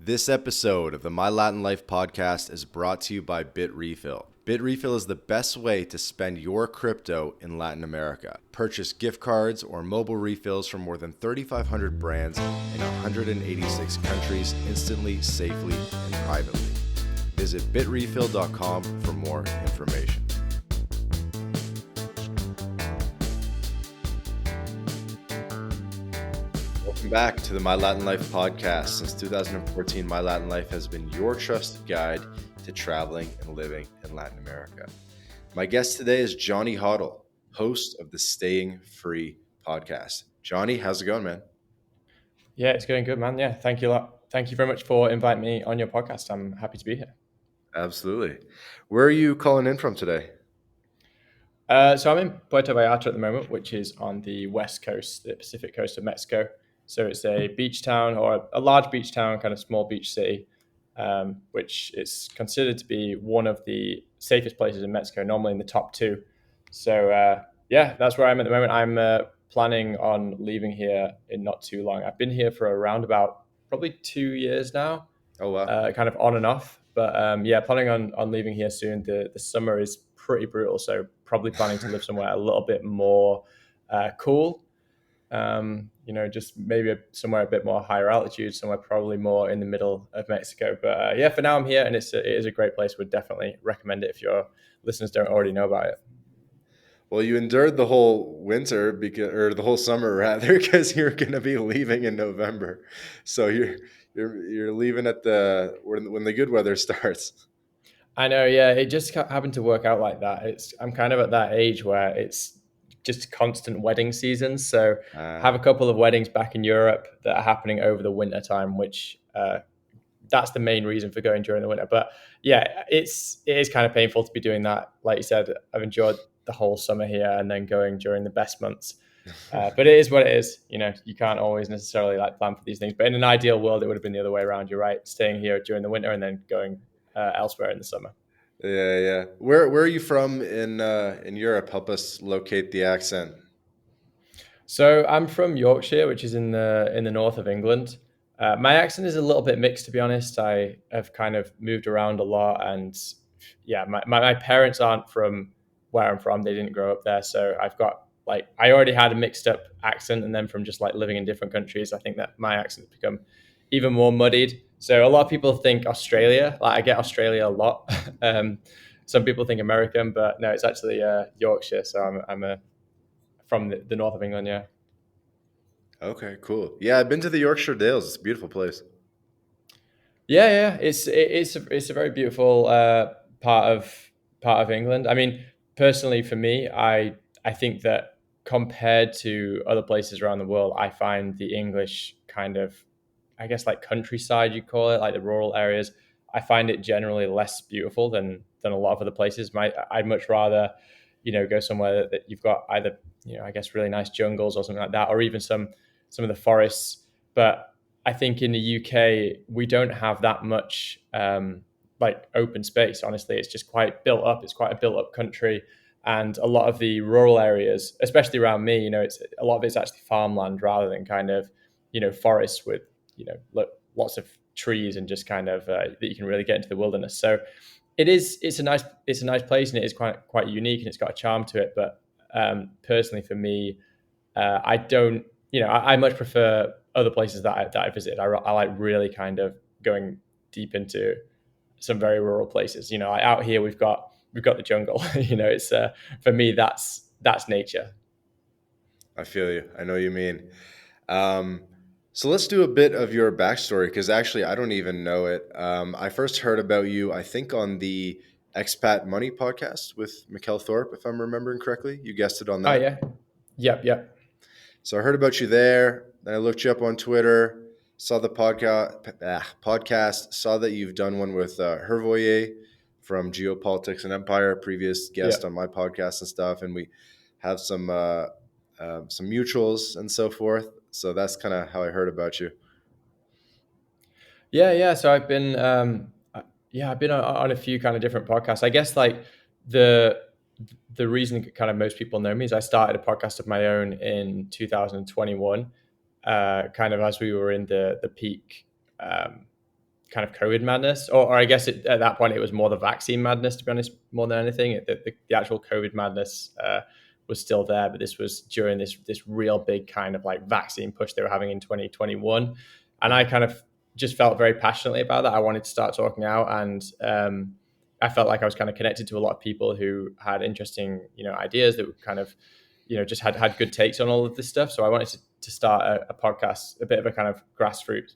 This episode of the My Latin Life podcast is brought to you by BitRefill. BitRefill is the best way to spend your crypto in Latin America. Purchase gift cards or mobile refills from more than 3,500 brands in 186 countries instantly, safely, and privately. Visit bitrefill.com for more information. Welcome back to the My Latin Life podcast. Since 2014, My Latin Life has been your trusted guide to traveling and living in Latin America. My guest today is Jonny Hodl, host of the Staying Free podcast. Jonny, how's it going, man? Yeah, it's going good, man. Yeah, thank you a lot. Thank you very much for inviting me on your podcast. I'm happy to be here. Absolutely. Where are you calling in from today? So I'm in Puerto Vallarta at the moment, which is on the west coast, the Pacific coast of Mexico. So it's a beach town, or a large beach town, kind of small beach city, which is considered to be one of the safest places in Mexico, normally in the top two. So yeah, that's where I'm at the moment. I'm planning on leaving here in not too long. I've been here for around about probably 2 years now. Oh, wow. Kind of on and off. But yeah, planning on leaving here soon. The summer is pretty brutal, so probably planning to live somewhere a little bit more cool. Just maybe somewhere a bit more higher altitude, somewhere probably more in the middle of Mexico. But yeah, for now I'm here, and it is a great place. Would definitely recommend it if your listeners don't already know about it. Well, you endured the whole winter or the whole summer rather, because you're going to be leaving in November. So you're leaving at when the good weather starts. I know, yeah. It just happened to work out like that. I'm kind of at that age where it's just constant wedding seasons. So I have a couple of weddings back in Europe that are happening over the winter time, which that's the main reason for going during the winter. But yeah, it is kind of painful to be doing that. Like you said, I've enjoyed the whole summer here and then going during the best months. But it is what it is. You can't always necessarily plan for these things. But in an ideal world, it would have been the other way around. You're right, staying here during the winter and then going elsewhere in the summer. Yeah. Where are you from in Europe? Help us locate the accent. So I'm from Yorkshire, which is in the north of England. My accent is a little bit mixed, to be honest. I have kind of moved around a lot, and yeah, my parents aren't from where I'm from. They didn't grow up there, so I've got I already had a mixed up accent, and then from just living in different countries, I think that my accent's become even more muddied. So a lot of people think Australia. I get Australia a lot. Some people think American, but no, it's actually Yorkshire. So I'm from the north of England. Yeah. Okay, cool. Yeah, I've been to the Yorkshire Dales. It's a beautiful place. Yeah. It's a very beautiful part of England. I mean, personally, for me, I think that compared to other places around the world, I find the English kind of, I guess, countryside, you call it, like the rural areas. I find it generally less beautiful than a lot of other places. I'd much rather, go somewhere that you've got either, I guess, really nice jungles or something like that, or even some of the forests. But I think in the UK we don't have that much open space. Honestly, it's just quite built up. It's quite a built up country, and a lot of the rural areas, especially around me, it's a lot of it's actually farmland rather than kind of forests with lots of trees and just kind of that you can really get into the wilderness. So it's a nice place, and it is quite unique, and it's got a charm to it. But personally, for me, I don't. I much prefer other places that I visited. I like really kind of going deep into some very rural places. Out here we've got the jungle. It's for me that's nature. I feel you. I know what you mean. So let's do a bit of your backstory, because actually I don't even know it. I first heard about you, I think, on the Expat Money podcast with Mikkel Thorpe, if I'm remembering correctly. You guessed it on Oh that. yeah, yep. So I heard about you there. Then I looked you up on Twitter, saw the podcast, saw that you've done one with Hervoyer from Geopolitics and Empire, previous guest Yeah. on my podcast and stuff. And we have some mutuals and so forth. So that's kind of how I heard about you. Yeah. So I've been on a few kind of different podcasts. I guess the the reason kind of most people know me is I started a podcast of my own in 2021, kind of as we were in the peak kind of COVID madness, or I guess at that point it was more the vaccine madness, to be honest, more than anything. The actual COVID madness was still there, but this was during this real big kind of like vaccine push they were having in 2021, and I kind of just felt very passionately about that. I wanted to start talking out, and I felt like I was kind of connected to a lot of people who had interesting, ideas that were kind of, just had good takes on all of this stuff. So I wanted to start a podcast, a bit of a kind of grassroots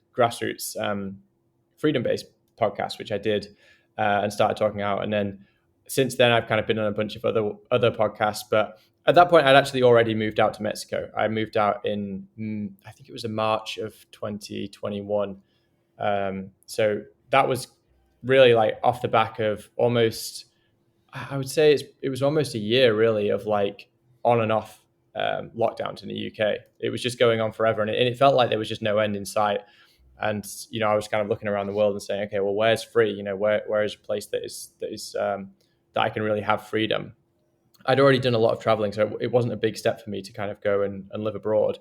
freedom-based podcast, which I did and started talking out. And then since then, I've kind of been on a bunch of other podcasts. But at that point, I'd actually already moved out to Mexico. I moved out in, I think it was in March of 2021. So that was really like off the back of almost, I would say it was almost a year really of like on and off lockdowns in the UK. It was just going on forever, and it felt like there was just no end in sight. And I was kind of looking around the world and saying, okay, well, where's free? Where is a place that I can really have freedom? I'd already done a lot of traveling, so it wasn't a big step for me to kind of go and live abroad.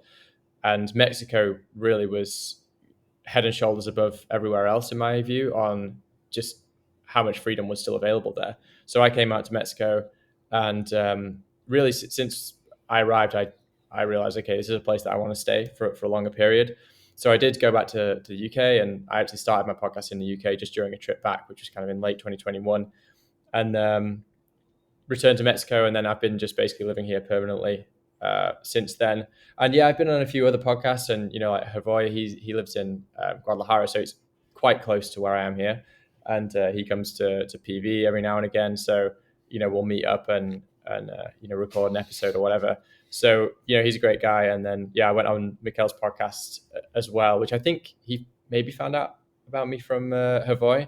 And Mexico really was head and shoulders above everywhere else, in my view, on just how much freedom was still available there. So I came out to Mexico, and really since I arrived, I realized, okay, this is a place that I want to stay for a longer period. So I did go back to the UK, and I actually started my podcast in the UK just during a trip back, which was kind of in late 2021, and returned to Mexico. And then I've been just basically living here permanently since then. And yeah, I've been on a few other podcasts, and like Havoy, he lives in Guadalajara, so it's quite close to where I am here. And he comes to PV every now and again. So we'll meet up and record an episode or whatever. So he's a great guy. And then I went on Mikkel's podcast as well, which I think he maybe found out about me from Havoy.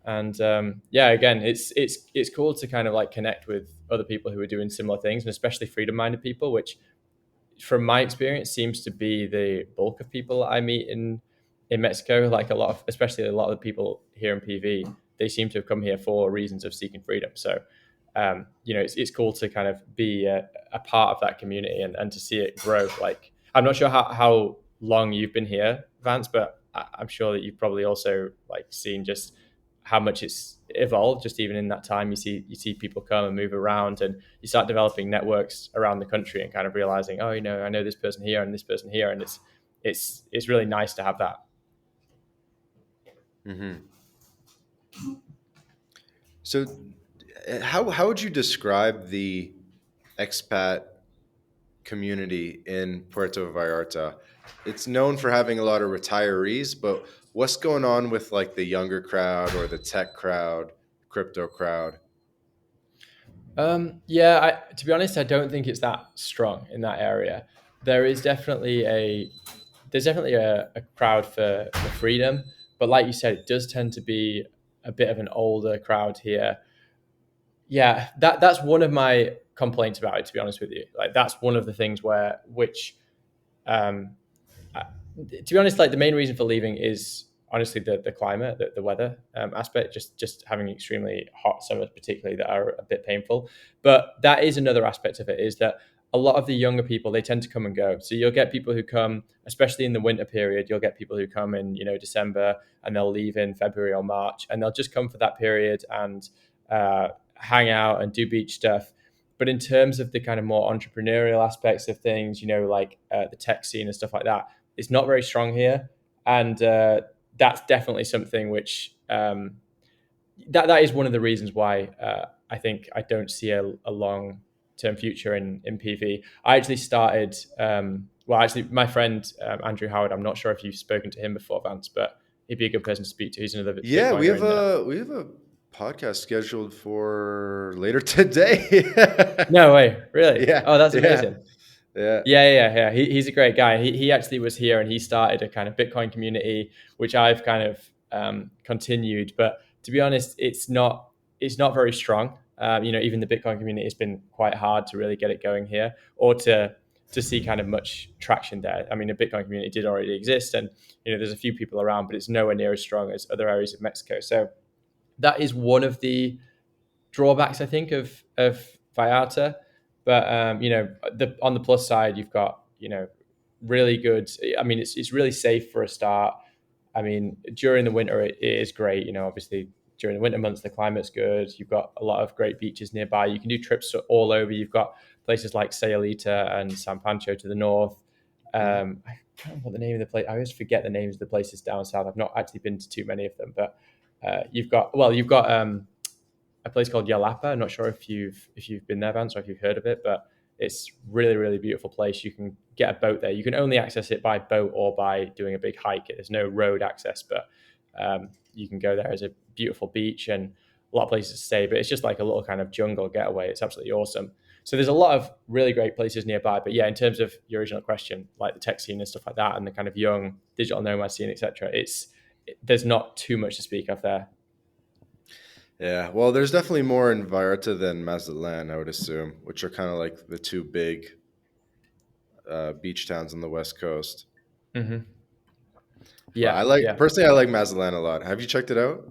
And again, it's cool to kind of like connect with other people who are doing similar things, and especially freedom-minded people, which from my experience seems to be the bulk of people I meet in Mexico. Like especially a lot of the people here in PV, they seem to have come here for reasons of seeking freedom. So it's cool to kind of be a part of that community and to see it grow. Like, I'm not sure how long you've been here, Vance, but I'm sure that you've probably also like seen just how much it's evolved. Just even in that time, you see people come and move around, and you start developing networks around the country and kind of realizing, oh, I know this person here and this person here, and it's really nice to have that. Mm-hmm. So how would you describe the expat community in Puerto Vallarta? It's known for having a lot of retirees, but what's going on with like the younger crowd or the tech crowd, crypto crowd? To be honest, I don't think it's that strong in that area. There's definitely a crowd for freedom, but like you said, it does tend to be a bit of an older crowd here. Yeah, that's one of my complaints about it, to be honest with you. Like, that's one of the things to be honest, like the main reason for leaving is honestly the climate, the weather aspect, just having extremely hot summers, particularly, that are a bit painful. But that is another aspect of it, is that a lot of the younger people, they tend to come and go. So you'll get people who come, especially in the winter period, you'll get people who come in, December, and they'll leave in February or March, and they'll just come for that period and hang out and do beach stuff. But in terms of the kind of more entrepreneurial aspects of things, like the tech scene and stuff like that, it's not very strong here. And that's definitely something which that is one of the reasons why I think I don't see a long-term future in PV. I actually started, my friend Andrew Howard, I'm not sure if you've spoken to him before, Vance, but he'd be a good person to speak to. He's another we have a podcast scheduled for later today. No way, really? Yeah. Oh, that's amazing. Yeah. He's a great guy. He actually was here, and he started a kind of Bitcoin community, which I've kind of continued. But to be honest, it's not very strong. Even the Bitcoin community has been quite hard to really get it going here, or to see kind of much traction there. I mean, the Bitcoin community did already exist, and there's a few people around, but it's nowhere near as strong as other areas of Mexico. So that is one of the drawbacks, I think, of Vallarta. But on the plus side, you've got really good. I mean, it's really safe for a start. I mean, during the winter, it is great. Obviously during the winter months, the climate's good. You've got a lot of great beaches nearby. You can do trips all over. You've got places like Sayulita and San Pancho to the north. I can't remember what the name of the place. I always forget the names of the places down south. I've not actually been to too many of them, but you've got a place called Yalapa. I'm not sure if you've been there, Vance, or if you've heard of it, but it's really, really beautiful place. You can get a boat there. You can only access it by boat or by doing a big hike. There's no road access, but you can go there as a beautiful beach and a lot of places to stay. But it's just like a little kind of jungle getaway. It's absolutely awesome. So there's a lot of really great places nearby. But yeah, in terms of your original question, like the tech scene and stuff like that, and the kind of young digital nomad scene, etc., there's not too much to speak of there. Yeah, well, there's definitely more in Vallarta than Mazatlan, I would assume, which are kind of like the two big beach towns on the west coast. Mm-hmm. But I Yeah, like yeah. personally, I like Mazatlan a lot. Have you checked it out?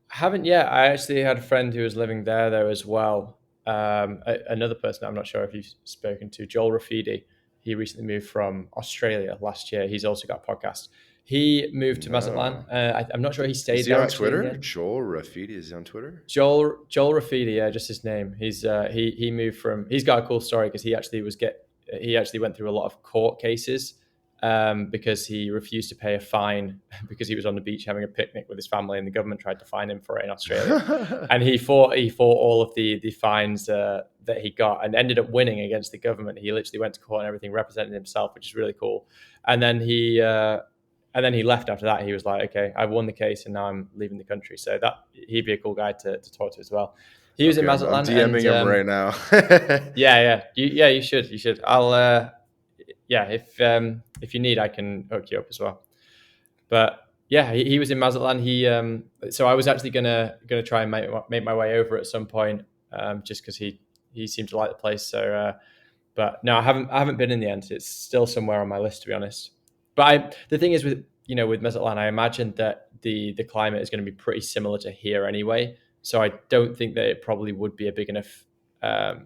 Haven't yet. I actually had a friend who was living there as well. Another person I'm not sure if you've spoken to, Joel Rafidi. He recently moved from Australia last year. He's also got a podcast. He moved to Mazatlan. No. I'm not sure he Is stayed he there on actually in the Twitter? end. Joel Rafidi is he on Twitter? Joel Rafidi, yeah, just his name. He moved from. He's got a cool story because he actually went through a lot of court cases because he refused to pay a fine because he was on the beach having a picnic with his family and the government tried to fine him for it in Australia. And he fought all of the fines that he got and ended up winning against the government. He literally went to court and everything, represented himself, which is really cool. And then he left after that. He was like, okay, I've won the case and now I'm leaving the country. So that he'd be a cool guy to talk to as well. He was in Okay, I'm Mazatlan DMing him right now. you should. Yeah, if you need, I can hook you up as well. But yeah, he was in Mazatlan. So I was actually gonna try and make my way over at some point, just because he seemed to like the place. So, but no, I haven't been in the end. It's still somewhere on my list, to be honest. But the thing is with Mazatlan, I imagine that the climate is going to be pretty similar to here anyway. So I don't think that it probably would be a big enough kind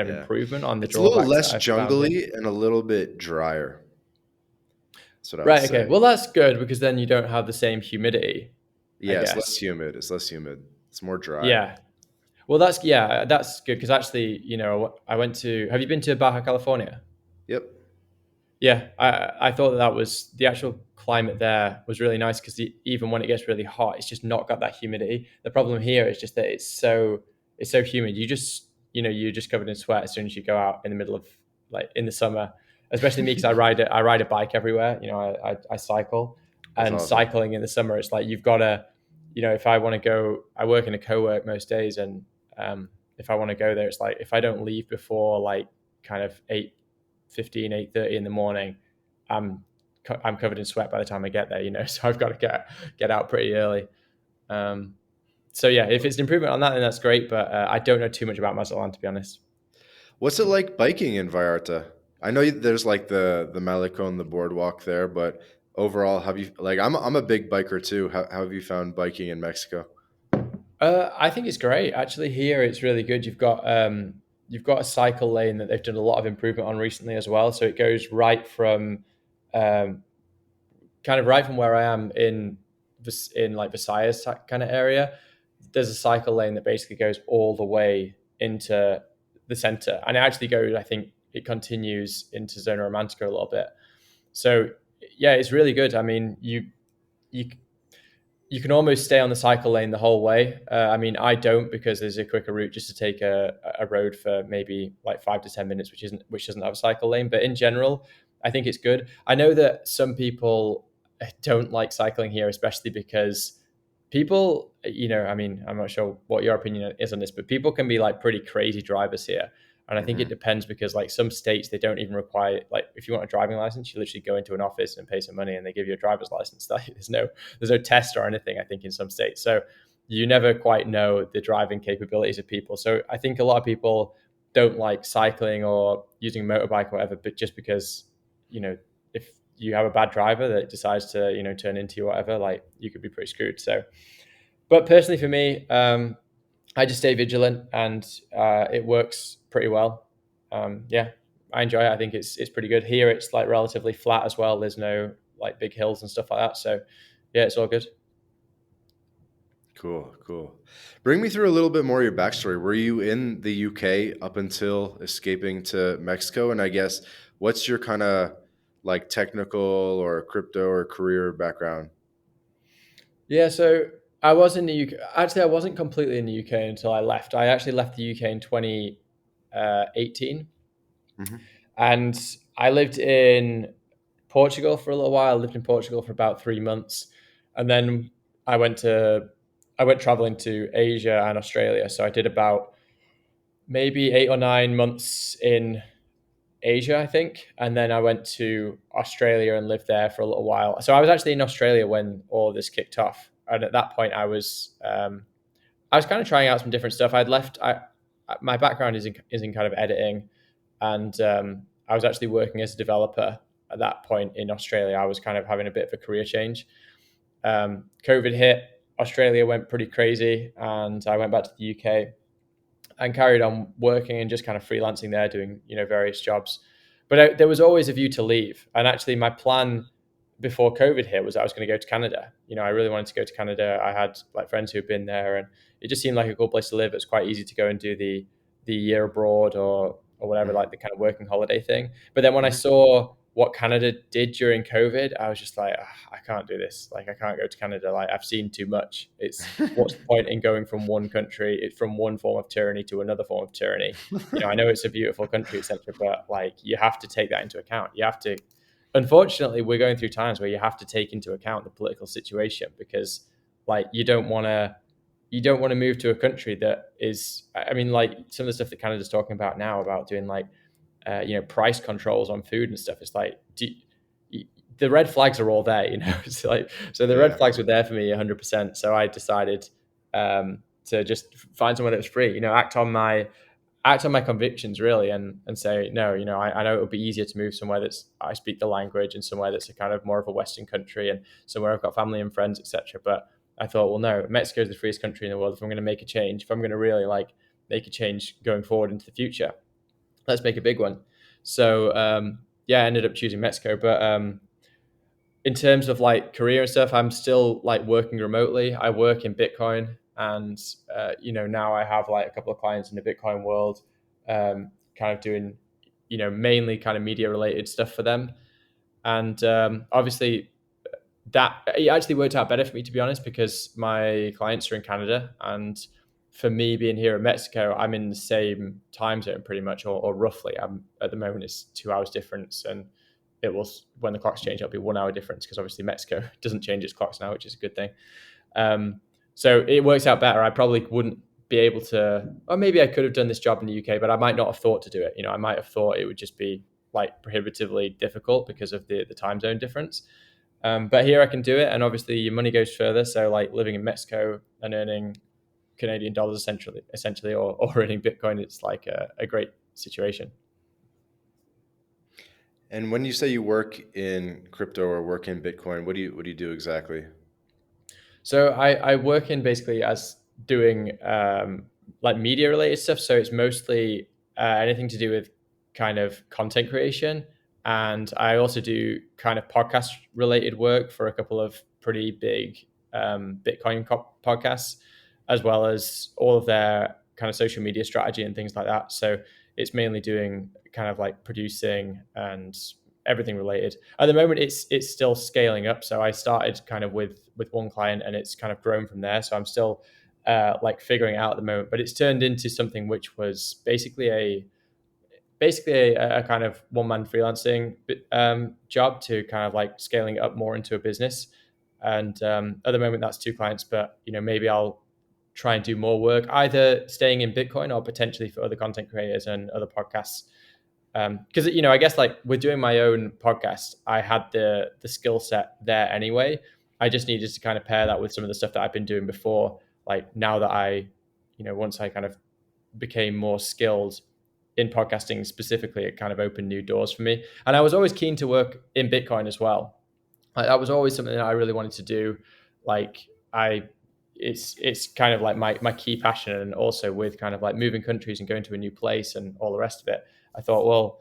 of Yeah. improvement on the It's a little drawbacks less that I've found here. jungly and a little bit drier. That's what I would Right. Okay. say. Well, that's good because then you don't have the same humidity, I Yeah, it's less guess. humid. It's less humid. It's more dry. Yeah. Well, that's good because actually, I went to. Have you been to Baja California? Yep. Yeah, I thought that was the actual climate there was really nice because even when it gets really hot, it's just not got that humidity. The problem here is just that it's so humid. You're just covered in sweat as soon as you go out in the middle of like in the summer. Especially me because I ride a bike everywhere. I cycle, That's and awesome. cycling in the summer it's like you've got to, if I want to go, I work in a co-work most days, and if I want to go there, it's like if I don't leave before like kind of 8:15, 8:30 in the morning, I'm covered in sweat by the time I get there. So I've got to get out pretty early. Um, so yeah, if it's an improvement on that, then that's great. But I don't know too much about Mazatlan, to be honest. What's it like biking in Vallarta? I know there's like the Malecon, the boardwalk there, but overall, have you like I'm a big biker too. How have you found biking in Mexico? I think it's great. Actually, here it's really good. You've got a cycle lane that they've done a lot of improvement on recently as well. So it goes um, right from where I am in like Versailles kind of area. There's a cycle lane that basically goes all the way into the center, and it actually goes. I think it continues into Zona Romantica a little bit. So yeah, it's really good. I mean, you you can almost stay on the cycle lane the whole way. I mean, I don't because there's a quicker route just to take a road for maybe like 5 to 10 minutes, which doesn't have a cycle lane. But in general, I think it's good. I know that some people don't like cycling here, especially because people, I mean, I'm not sure what your opinion is on this, but people can be like pretty crazy drivers here. And I think it Hmm. depends because like some states, they don't even require, like if you want a driving license, you literally go into an office and pay some money and they give you a driver's license. There's no test or anything, I think, in some states. So you never quite know the driving capabilities of people. So I think a lot of people don't like cycling or using a motorbike or whatever, but just because, if you have a bad driver that decides to, turn into you or whatever, like you could be pretty screwed. So, but personally for me, I just stay vigilant and it works pretty well. Yeah, I enjoy it. I think it's pretty good. Here it's like relatively flat as well. There's no like big hills and stuff like that. So Yeah, it's all good. Cool, cool. Bring me through a little bit more of your backstory. Were you in the UK up until escaping to Mexico? And I guess what's your kind of like technical or crypto or career background? Yeah, so I was in the UK. Actually, I wasn't completely in the UK until I left. I actually left the UK in 2018. Hmm. And I lived in Portugal for a little while. I lived in Portugal for about 3 months. And then I went to I went traveling to Asia and Australia. So I did about maybe 8 or 9 months in Asia, I think. And then I went to Australia and lived there for a little while. So I was actually in Australia when all this kicked off. And at that point, I was kind of trying out some different stuff. I'd left. My background is in kind of editing, and I was actually working as a developer at that point in Australia. I was kind of having a bit of a career change. COVID hit. Australia went pretty crazy, and I went back to the UK and carried on working and just kind of freelancing there, doing various jobs. But there was always a view to leave, and actually, my plan before COVID hit was I was going to go to Canada. I really wanted to go to Canada. I had like friends who had been there, and it just seemed like a cool place to live. It's quite easy to go and do the year abroad or whatever, Hmm. like the kind of working holiday thing. But then when I Hmm. saw what Canada did during COVID, I was just like, I can't do this. Like, I can't go to Canada. Like, I've seen too much. It's What's the point in going from one country, from one form of tyranny to another form of tyranny? I know it's a beautiful country, etc., but like, you have to take that into account. You have to. Unfortunately, we're going through times where you have to take into account the political situation because, like, you don't want to move to a country that is. I mean, like some of the stuff that Canada's talking about now about doing like price controls on food and stuff. It's like the red flags are all there. It's like, so the red Yeah. flags were there for me 100%. So I decided to just find somewhere that was free. Act on my convictions really, and say no. I know it would be easier to move somewhere that's I speak the language and somewhere that's a kind of more of a Western country and somewhere I've got family and friends, etc. But I thought, well, no, Mexico is the freest country in the world. If I'm going to make a change, if I'm going to really like make a change going forward into the future, let's make a big one. So yeah, I ended up choosing Mexico. But in terms of like career and stuff, I'm still like working remotely. I work in Bitcoin, and now I have like a couple of clients in the Bitcoin world, kind of doing mainly kind of media related stuff for them. And obviously that it actually worked out better for me, to be honest, because my clients are in Canada, and for me being here in Mexico, I'm in the same time zone pretty much, or roughly. I'm at the moment it's 2 hours difference, and it will, when the clocks change, it'll be 1 hour difference because obviously Mexico doesn't change its clocks now, which is a good thing. So it works out better. I probably wouldn't be able to, or maybe I could have done this job in the UK, but I might not have thought to do it. I might have thought it would just be like prohibitively difficult because of the time zone difference. But here I can do it, and obviously your money goes further. So like living in Mexico and earning Canadian dollars essentially, or earning Bitcoin, it's like a great situation. And when you say you work in crypto or work in Bitcoin, what do you do exactly? So I work in basically as doing like media related stuff. So it's mostly anything to do with kind of content creation. And I also do kind of podcast related work for a couple of pretty big Bitcoin podcasts, as well as all of their kind of social media strategy and things like that. So it's mainly doing kind of like producing and everything related. At the moment, it's still scaling up. So I started kind of with one client, and it's kind of grown from there. So I'm still like figuring it out at the moment, but it's turned into something which was basically a kind of one man freelancing job to kind of like scaling it up more into a business. And at the moment, that's two clients, but maybe I'll try and do more work, either staying in Bitcoin or potentially for other content creators and other podcasts. Because I guess like with doing my own podcast, I had the skill set there anyway. I just needed to kind of pair that with some of the stuff that I've been doing before. Like now that once I kind of became more skilled in podcasting specifically, it kind of opened new doors for me. And I was always keen to work in Bitcoin as well. Like, that was always something that I really wanted to do. Like I, it's kind of like my key passion, and also with kind of like moving countries and going to a new place and all the rest of it. I thought, well,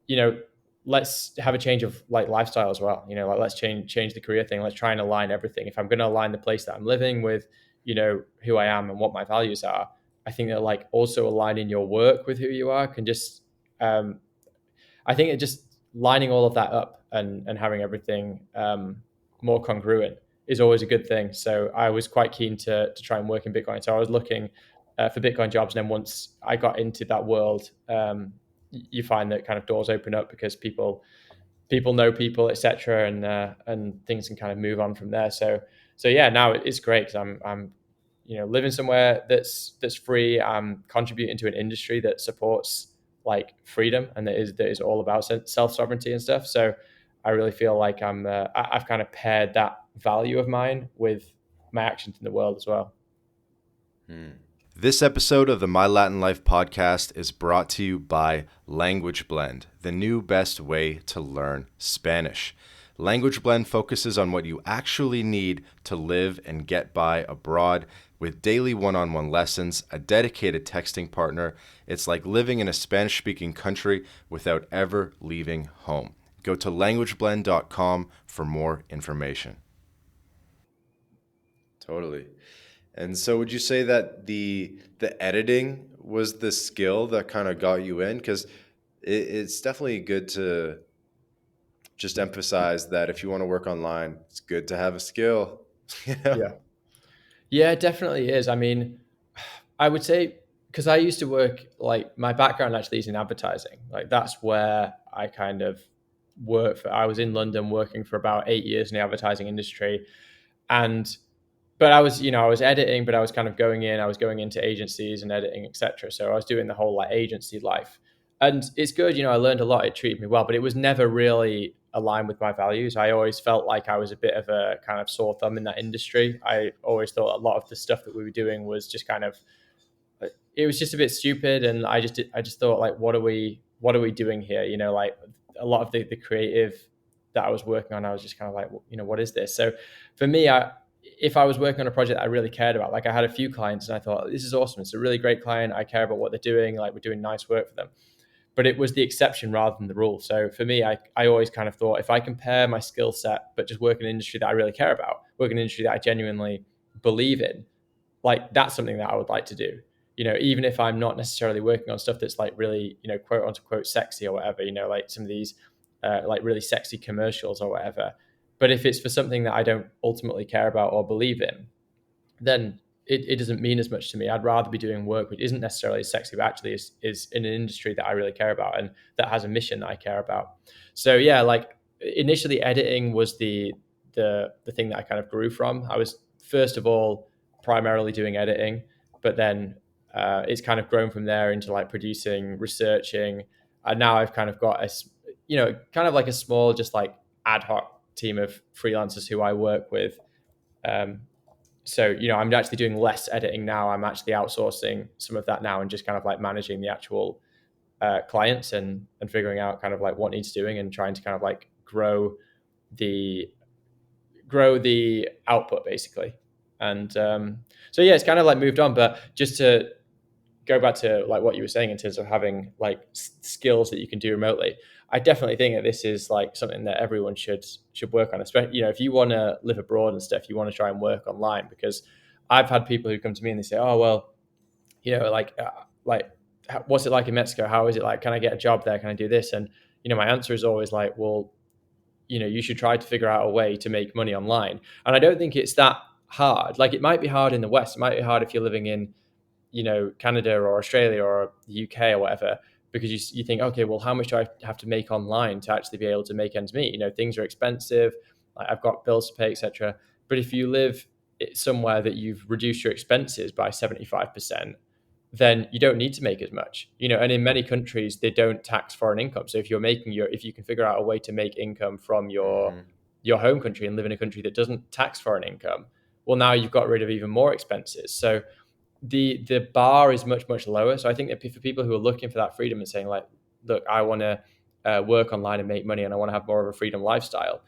you know, let's have a change of like lifestyle as well. Like let's change the career thing. Let's try and align everything. If I'm going to align the place that I'm living with, who I am and what my values are, I think that like also aligning your work with who you are can just, um, I think it just lining all of that up and having everything more congruent is always a good thing. So I was quite keen to try and work in Bitcoin. So I was looking for Bitcoin jobs, and then once I got into that world, you find that kind of doors open up because people know people, etc., and things can kind of move on from there. So yeah, now it's great because I'm living somewhere that's free. I'm contributing to an industry that supports like freedom and that is all about self sovereignty and stuff. So I really feel like I've kind of paired that value of mine with my actions in the world as well. This episode of the My Latin Life podcast is brought to you by Language Blend, the new best way to learn Spanish. Language Blend focuses on what you actually need to live and get by abroad with daily one-on-one lessons, a dedicated texting partner. It's like living in a Spanish-speaking country without ever leaving home. Go to languageblend.com for more information. Totally. And so would you say that the editing was the skill that kind of got you in? Because it's definitely good to just emphasize that if you want to work online, it's good to have a skill. Yeah. Yeah, it definitely is. I mean, I would say because I used to work, like my background actually is in advertising. Like that's where I kind of worked for. I was in London working for about 8 years in the advertising industry, and but I was editing, but I was going into agencies and editing, etc. So I was doing the whole like agency life, and it's good. I learned a lot. It treated me well, but it was never really aligned with my values. I always felt like I was a bit of a kind of sore thumb in that industry. I always thought a lot of the stuff that we were doing was just kind of, it was just a bit stupid, and I just thought like, what are we doing here? Like a lot of the creative that I was working on, I was just kind of like, what is this? So for me, if I was working on a project that I really cared about, like I had a few clients and I thought, this is awesome. It's a really great client. I care about what they're doing. Like we're doing nice work for them. But it was the exception rather than the rule. So for me, I always kind of thought if I compare my skill set, but just work in an industry that I really care about, work in an industry that I genuinely believe in, like that's something that I would like to do. Even if I'm not necessarily working on stuff that's like really, quote unquote sexy or whatever, like some of these like really sexy commercials or whatever. But if it's for something that I don't ultimately care about or believe in, then it doesn't mean as much to me. I'd rather be doing work which isn't necessarily sexy, but actually is in an industry that I really care about and that has a mission that I care about. So yeah, like initially editing was the thing that I kind of grew from. I was first of all primarily doing editing, but then it's kind of grown from there into like producing, researching, and now I've kind of got kind of like a small, just like ad hoc team of freelancers who I work with. Um, so I'm actually doing less editing now. I'm actually outsourcing some of that now and just kind of like managing the actual clients and figuring out kind of like what needs doing and trying to kind of like the grow the output basically. And so yeah, it's kind of like moved on. But just to go back to like what you were saying in terms of having like skills that you can do remotely, I definitely think that this is like something that everyone should work on. Especially, if you want to live abroad and stuff, you want to try and work online. Because I've had people who come to me and they say, "Oh well, like what's it like in Mexico? How is it like? Can I get a job there? Can I do this?" And my answer is always like, "Well, you should try to figure out a way to make money online." And I don't think it's that hard. Like it might be hard in the West. It might be hard if you're living in Canada or Australia or the UK or whatever, because you think, okay, well, how much do I have to make online to actually be able to make ends meet? Things are expensive. Like I've got bills to pay, etc. But if you live somewhere that you've reduced your expenses by 75%, then you don't need to make as much. And in many countries, they don't tax foreign income. So if you can figure out a way to make income from your home country and live in a country that doesn't tax foreign income, well, now you've got rid of even more expenses. So the bar is much lower. So I think that for people who are looking for that freedom and saying like, look, I want to work online and make money and I want to have more of a freedom lifestyle,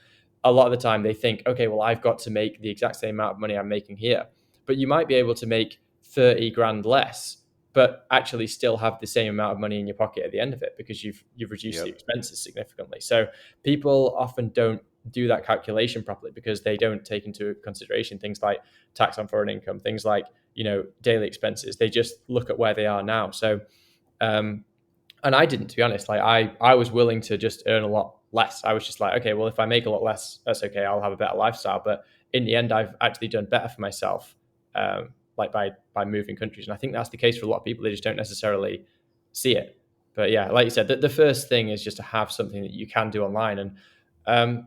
a lot of the time they think, okay, well, I've got to make the exact same amount of money I'm making here, but you might be able to make 30 grand less but actually still have the same amount of money in your pocket at the end of it because you've reduced the Yep. expenses significantly. So people often don't do that calculation properly because they don't take into consideration things like tax on foreign income, things like daily expenses. They just look at where they are now. So um, and I didn't, to be honest. Like I was willing to just earn a lot less. I was just like, okay, well, if I make a lot less, that's okay. I'll have a better lifestyle. But in the end, I've actually done better for myself, like by moving countries. And I think that's the case for a lot of people. They just don't necessarily see it. But yeah, like you said, the first thing is just to have something that you can do online. And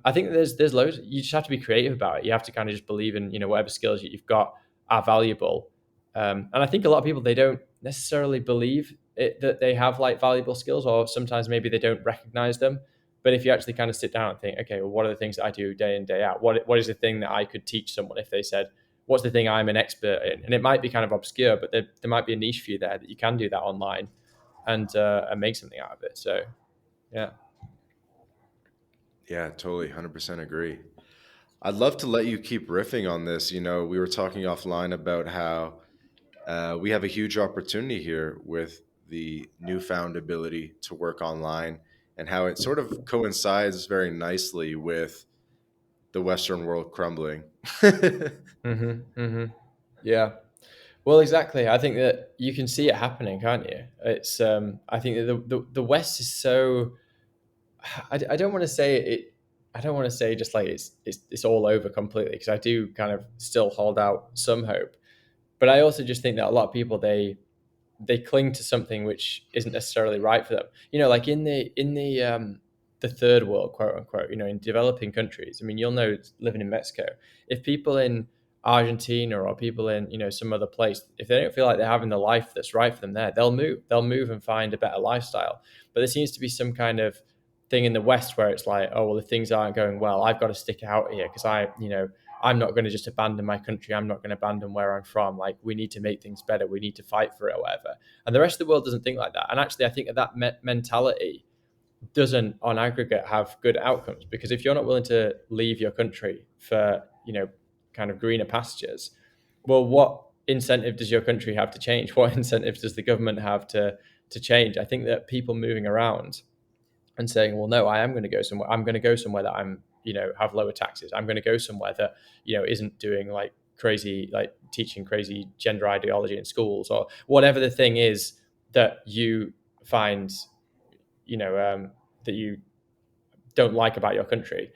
I think there's loads. You just have to be creative about it. You have to kind of just believe in whatever skills that you've got are valuable. And I think a lot of people, they don't necessarily believe that they have like valuable skills, or sometimes maybe they don't recognize them. But if you actually kind of sit down and think, okay, well, what are the things that I do day in, day out? What is the thing that I could teach someone if they said, what's the thing I'm an expert in? And it might be kind of obscure, but there might be a niche for you there that you can do that online and make something out of it. So, yeah. Yeah, totally. 100% agree. I'd love to let you keep riffing on this. We were talking offline about how we have a huge opportunity here with the newfound ability to work online and how it sort of coincides very nicely with the Western world crumbling. Yeah. Well, exactly. I think that you can see it happening, can't you? It's I think that the West is so I don't want to say it. I don't want to say just like it's all over completely, because I do kind of still hold out some hope. But I also just think that a lot of people, they cling to something which isn't necessarily right for them. Like in the third world, quote unquote, in developing countries. I mean, you'll know, living in Mexico, if people in Argentina or people in some other place, if they don't feel like they're having the life that's right for them there, they'll move. They'll move and find a better lifestyle. But there seems to be some kind of thing in the West where it's like, oh well, if things aren't going well, I've got to stick out here because I'm not going to just abandon my country. I'm not going to abandon where I'm from. Like, we need to make things better. We need to fight for it or whatever. And the rest of the world doesn't think like that. And actually, I think that mentality doesn't, on aggregate, have good outcomes, because if you're not willing to leave your country for, kind of greener pastures, well, what incentive does your country have to change? What incentives does the government have to change? I think that people moving around and saying, well, no, I am going to go somewhere. I'm going to go somewhere that I'm, have lower taxes. I'm going to go somewhere that, isn't doing like crazy, like teaching crazy gender ideology in schools, or whatever the thing is that you find, that you don't like about your country.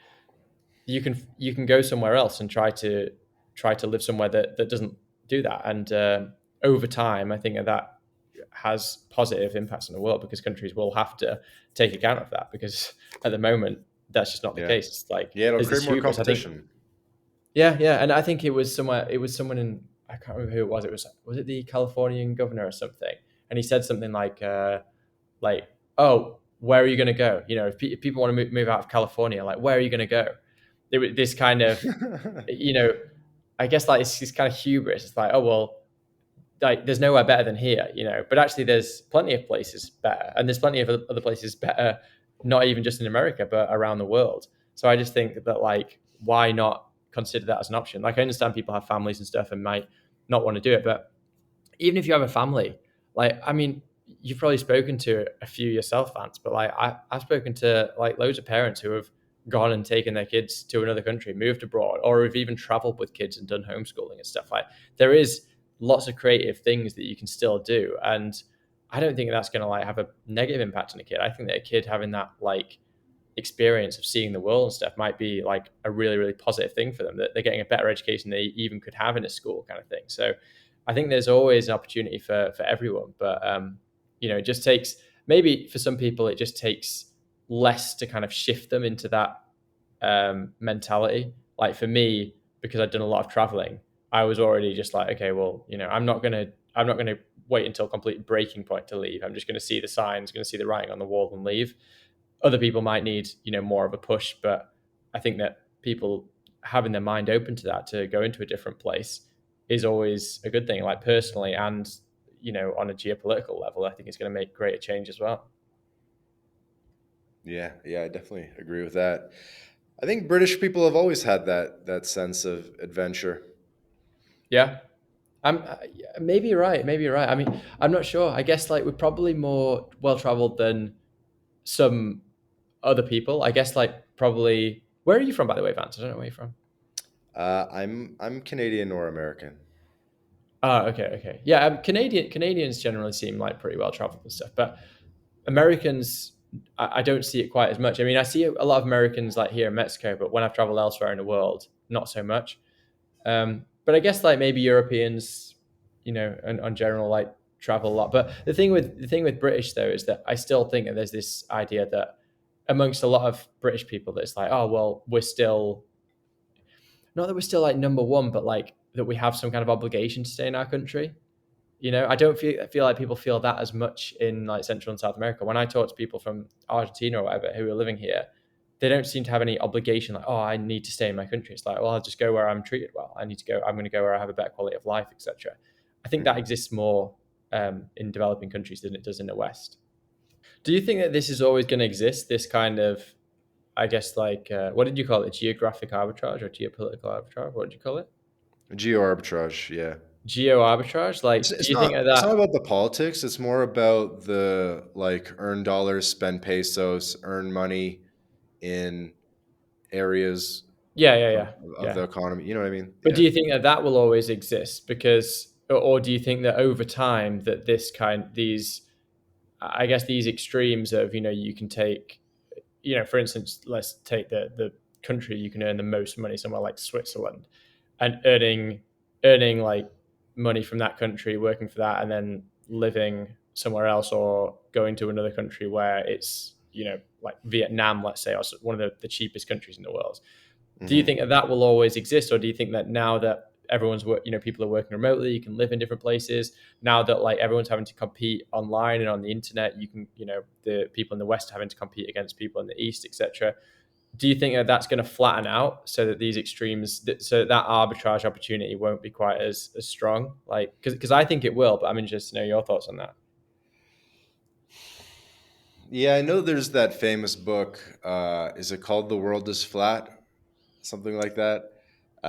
You can go somewhere else and try to live somewhere that doesn't do that. And over time, I think that has positive impacts on the world, because countries will have to take account of that, because at the moment that's just not the Yeah. case. It's like Yeah, it'll there's this create more hubris. I think, competition. yeah, and I think it was someone in, I can't remember who it was. Was it the Californian governor or something? And he said something like, oh, where are you going to go? If people want to move out of California, like, where are you going to go? There was this kind of, you know, I guess like it's this kind of hubris. It's like, oh well, like there's nowhere better than here, But actually, there's plenty of places better, and there's plenty of other places better, not even just in America, but around the world. So I just think that, like, why not consider that as an option? Like, I understand people have families and stuff and might not want to do it, but even if you have a family, like, I mean, you've probably spoken to a few yourself, Vance, but like I've spoken to like loads of parents who have gone and taken their kids to another country, moved abroad, or have even traveled with kids and done homeschooling and stuff. Like, there is lots of creative things that you can still do. And I don't think that's going to like have a negative impact on a kid. I think that a kid having that like experience of seeing the world and stuff might be like a really, really positive thing for them, that they're getting a better education than they even could have in a school, kind of thing. So I think there's always an opportunity for everyone, but it just takes, maybe for some people it just takes less to kind of shift them into that mentality. Like for me, because I'd done a lot of traveling, I was already just like, okay, well, I'm not gonna wait until complete breaking point to leave. I'm just going to see the signs, going to see the writing on the wall and leave. Other people might need more of a push, but I think that people having their mind open to that, to go into a different place, is always a good thing, like personally, and on a geopolitical level, I think it's going to make greater change as well. Yeah, I definitely agree with that. I think British people have always had that sense of adventure. Yeah, Maybe you're right. Maybe you're right. I mean, I'm not sure. I guess like we're probably more well traveled than some other people. I guess like probably. Where are you from, by the way, Vance? I don't know where you're from. I'm Canadian or American. Oh, okay, okay. Yeah, Canadians generally seem like pretty well traveled and stuff, but Americans, I don't see it quite as much. I mean, I see a lot of Americans like here in Mexico, but when I've traveled elsewhere in the world, not so much. But I guess like maybe Europeans, and on general like travel a lot. But the thing with British though is that I still think that there's this idea that amongst a lot of British people that it's like, oh well, we're still not that we're still like number one, but like that we have some kind of obligation to stay in our country. I don't feel like people feel that as much in like Central and South America. When I talk to people from Argentina or whatever who are living here, they don't seem to have any obligation like, oh, I need to stay in my country. It's like, well, I'll just go where I'm treated well. I'm going to go where I have a better quality of life, etc. I think that Mhm. exists more in developing countries than it does in the West. Do you think that this is always going to exist? This kind of, I guess, like what did you call it? Geographic arbitrage or geopolitical arbitrage? What did you call it? Geo arbitrage, yeah. Geo arbitrage. It's, Like, do it's you think not of it's not that? about the politics. It's more about the like earn dollars, spend pesos, earn money in areas Yeah, yeah, of, yeah, of yeah. the economy. You know what I mean? But Yeah. do you think that that will always exist? Because, or do you think that over time that these, I guess, these extremes of, you can take, for instance, let's take the country you can earn the most money somewhere like Switzerland, and earning like money from that country, working for that, and then living somewhere else or going to another country where it's, like Vietnam, let's say, or one of the cheapest countries in the world. Do you Hmm. think that that will always exist, or do you think that now that people are working remotely, you can live in different places? Now that like everyone's having to compete online and on the internet, you can, the people in the West are having to compete against people in the East, etc. Do you think that that's going to flatten out so that these extremes, so that arbitrage opportunity won't be quite as strong? Like, because I think it will, but I'm interested to know your thoughts on that. Yeah, I know there's that famous book. Is it called "The World Is Flat"? Something like that.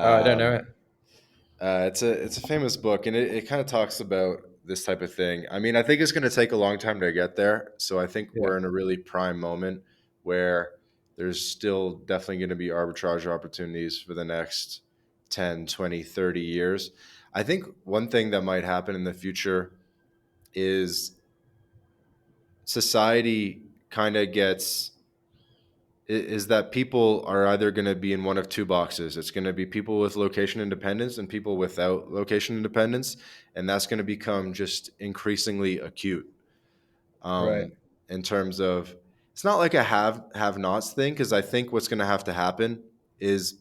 Oh, I don't know Um, it. it's a famous book, and it kind of talks about this type of thing. I mean, I think it's going to take a long time to get there. So I think Yeah. we're in a really prime moment where there's still definitely going to be arbitrage opportunities for the next 10, 20, 30 years. I think one thing that might happen in the future is society kind of gets is that people are either going to be in one of two boxes. It's going to be people with location independence and people without location independence, and that's going to become just increasingly acute. Right. In terms of it's not like a have nots thing because I think what's going to have to happen is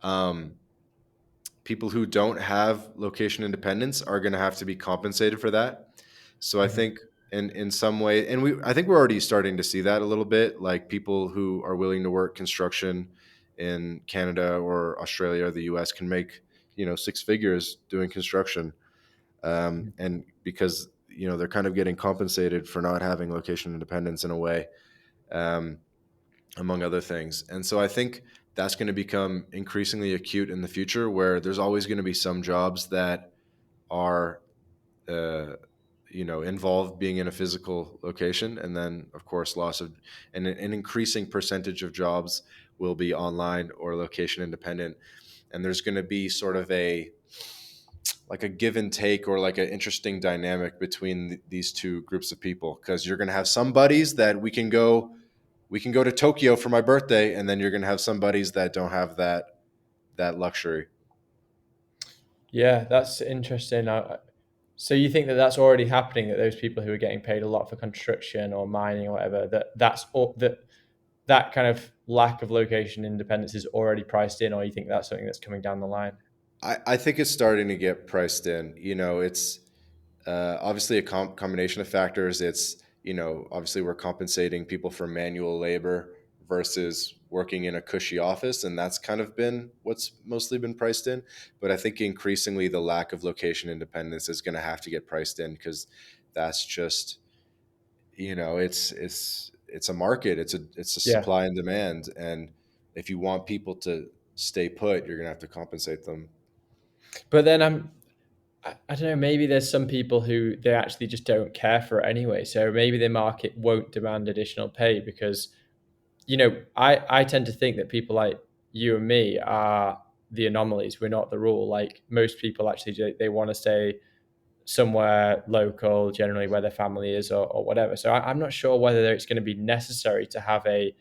um, people who don't have location independence are going to have to be compensated for that. So I Hmm. think in some way, and I think we're already starting to see that a little bit, like people who are willing to work construction in Canada or Australia or the US can make, six figures doing construction. And because, they're kind of getting compensated for not having location independence in a way. Um, among other things. And so I think that's going to become increasingly acute in the future, where there's always going to be some jobs that are, uh, involve being in a physical location, and then of course loss of, and an increasing percentage of jobs will be online or location independent, and there's going to be sort of a like a give and take or like an interesting dynamic between these two groups of people because you're going to have some buddies that we can go to Tokyo for my birthday, and then you're going to have some buddies that don't have that luxury. Yeah, that's interesting. So you think that that's already happening? That those people who are getting paid a lot for construction or mining or whatever, that kind of lack of location independence is already priced in, or you think that's something that's coming down the line? I think it's starting to get priced in. It's obviously a combination of factors. It's, obviously we're compensating people for manual labor versus working in a cushy office. And that's kind of been what's mostly been priced in. But I think increasingly the lack of location independence is going to have to get priced in because that's just, it's a market. It's a Yeah, supply and demand. And if you want people to stay put, you're going to have to compensate them. But then I don't know, maybe there's some people who they actually just don't care for it anyway. So maybe the market won't demand additional pay because, I tend to think that people like you and me are the anomalies. We're not the rule. Like most people actually, they want to stay somewhere local, generally where their family is or whatever. So I'm not sure whether it's going to be necessary to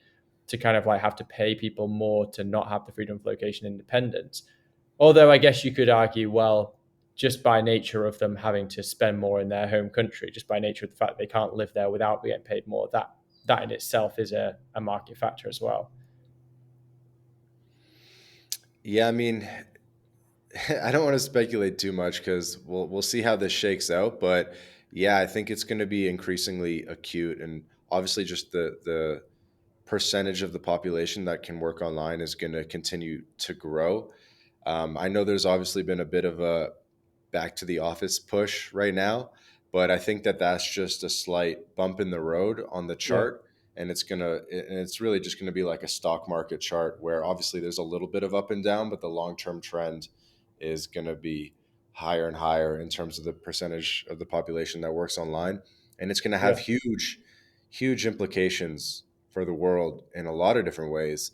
to kind of like have to pay people more to not have the freedom of location independence. Although I guess you could argue, well, just by nature of them having to spend more in their home country, just by nature of the fact they can't live there without getting paid more, that in itself is a market factor as well. Yeah, I mean, I don't want to speculate too much because we'll see how this shakes out. But yeah, I think it's going to be increasingly acute, and obviously, just the percentage of the population that can work online is going to continue to grow. I know there's obviously been a bit of a back to the office push right now, but I think that that's just a slight bump in the road on the Yeah. chart. And it's really just gonna be like a stock market chart where obviously there's a little bit of up and down, but the long term trend is gonna be higher and higher in terms of the percentage of the population that works online, and it's gonna have Yeah. huge implications for the world in a lot of different ways.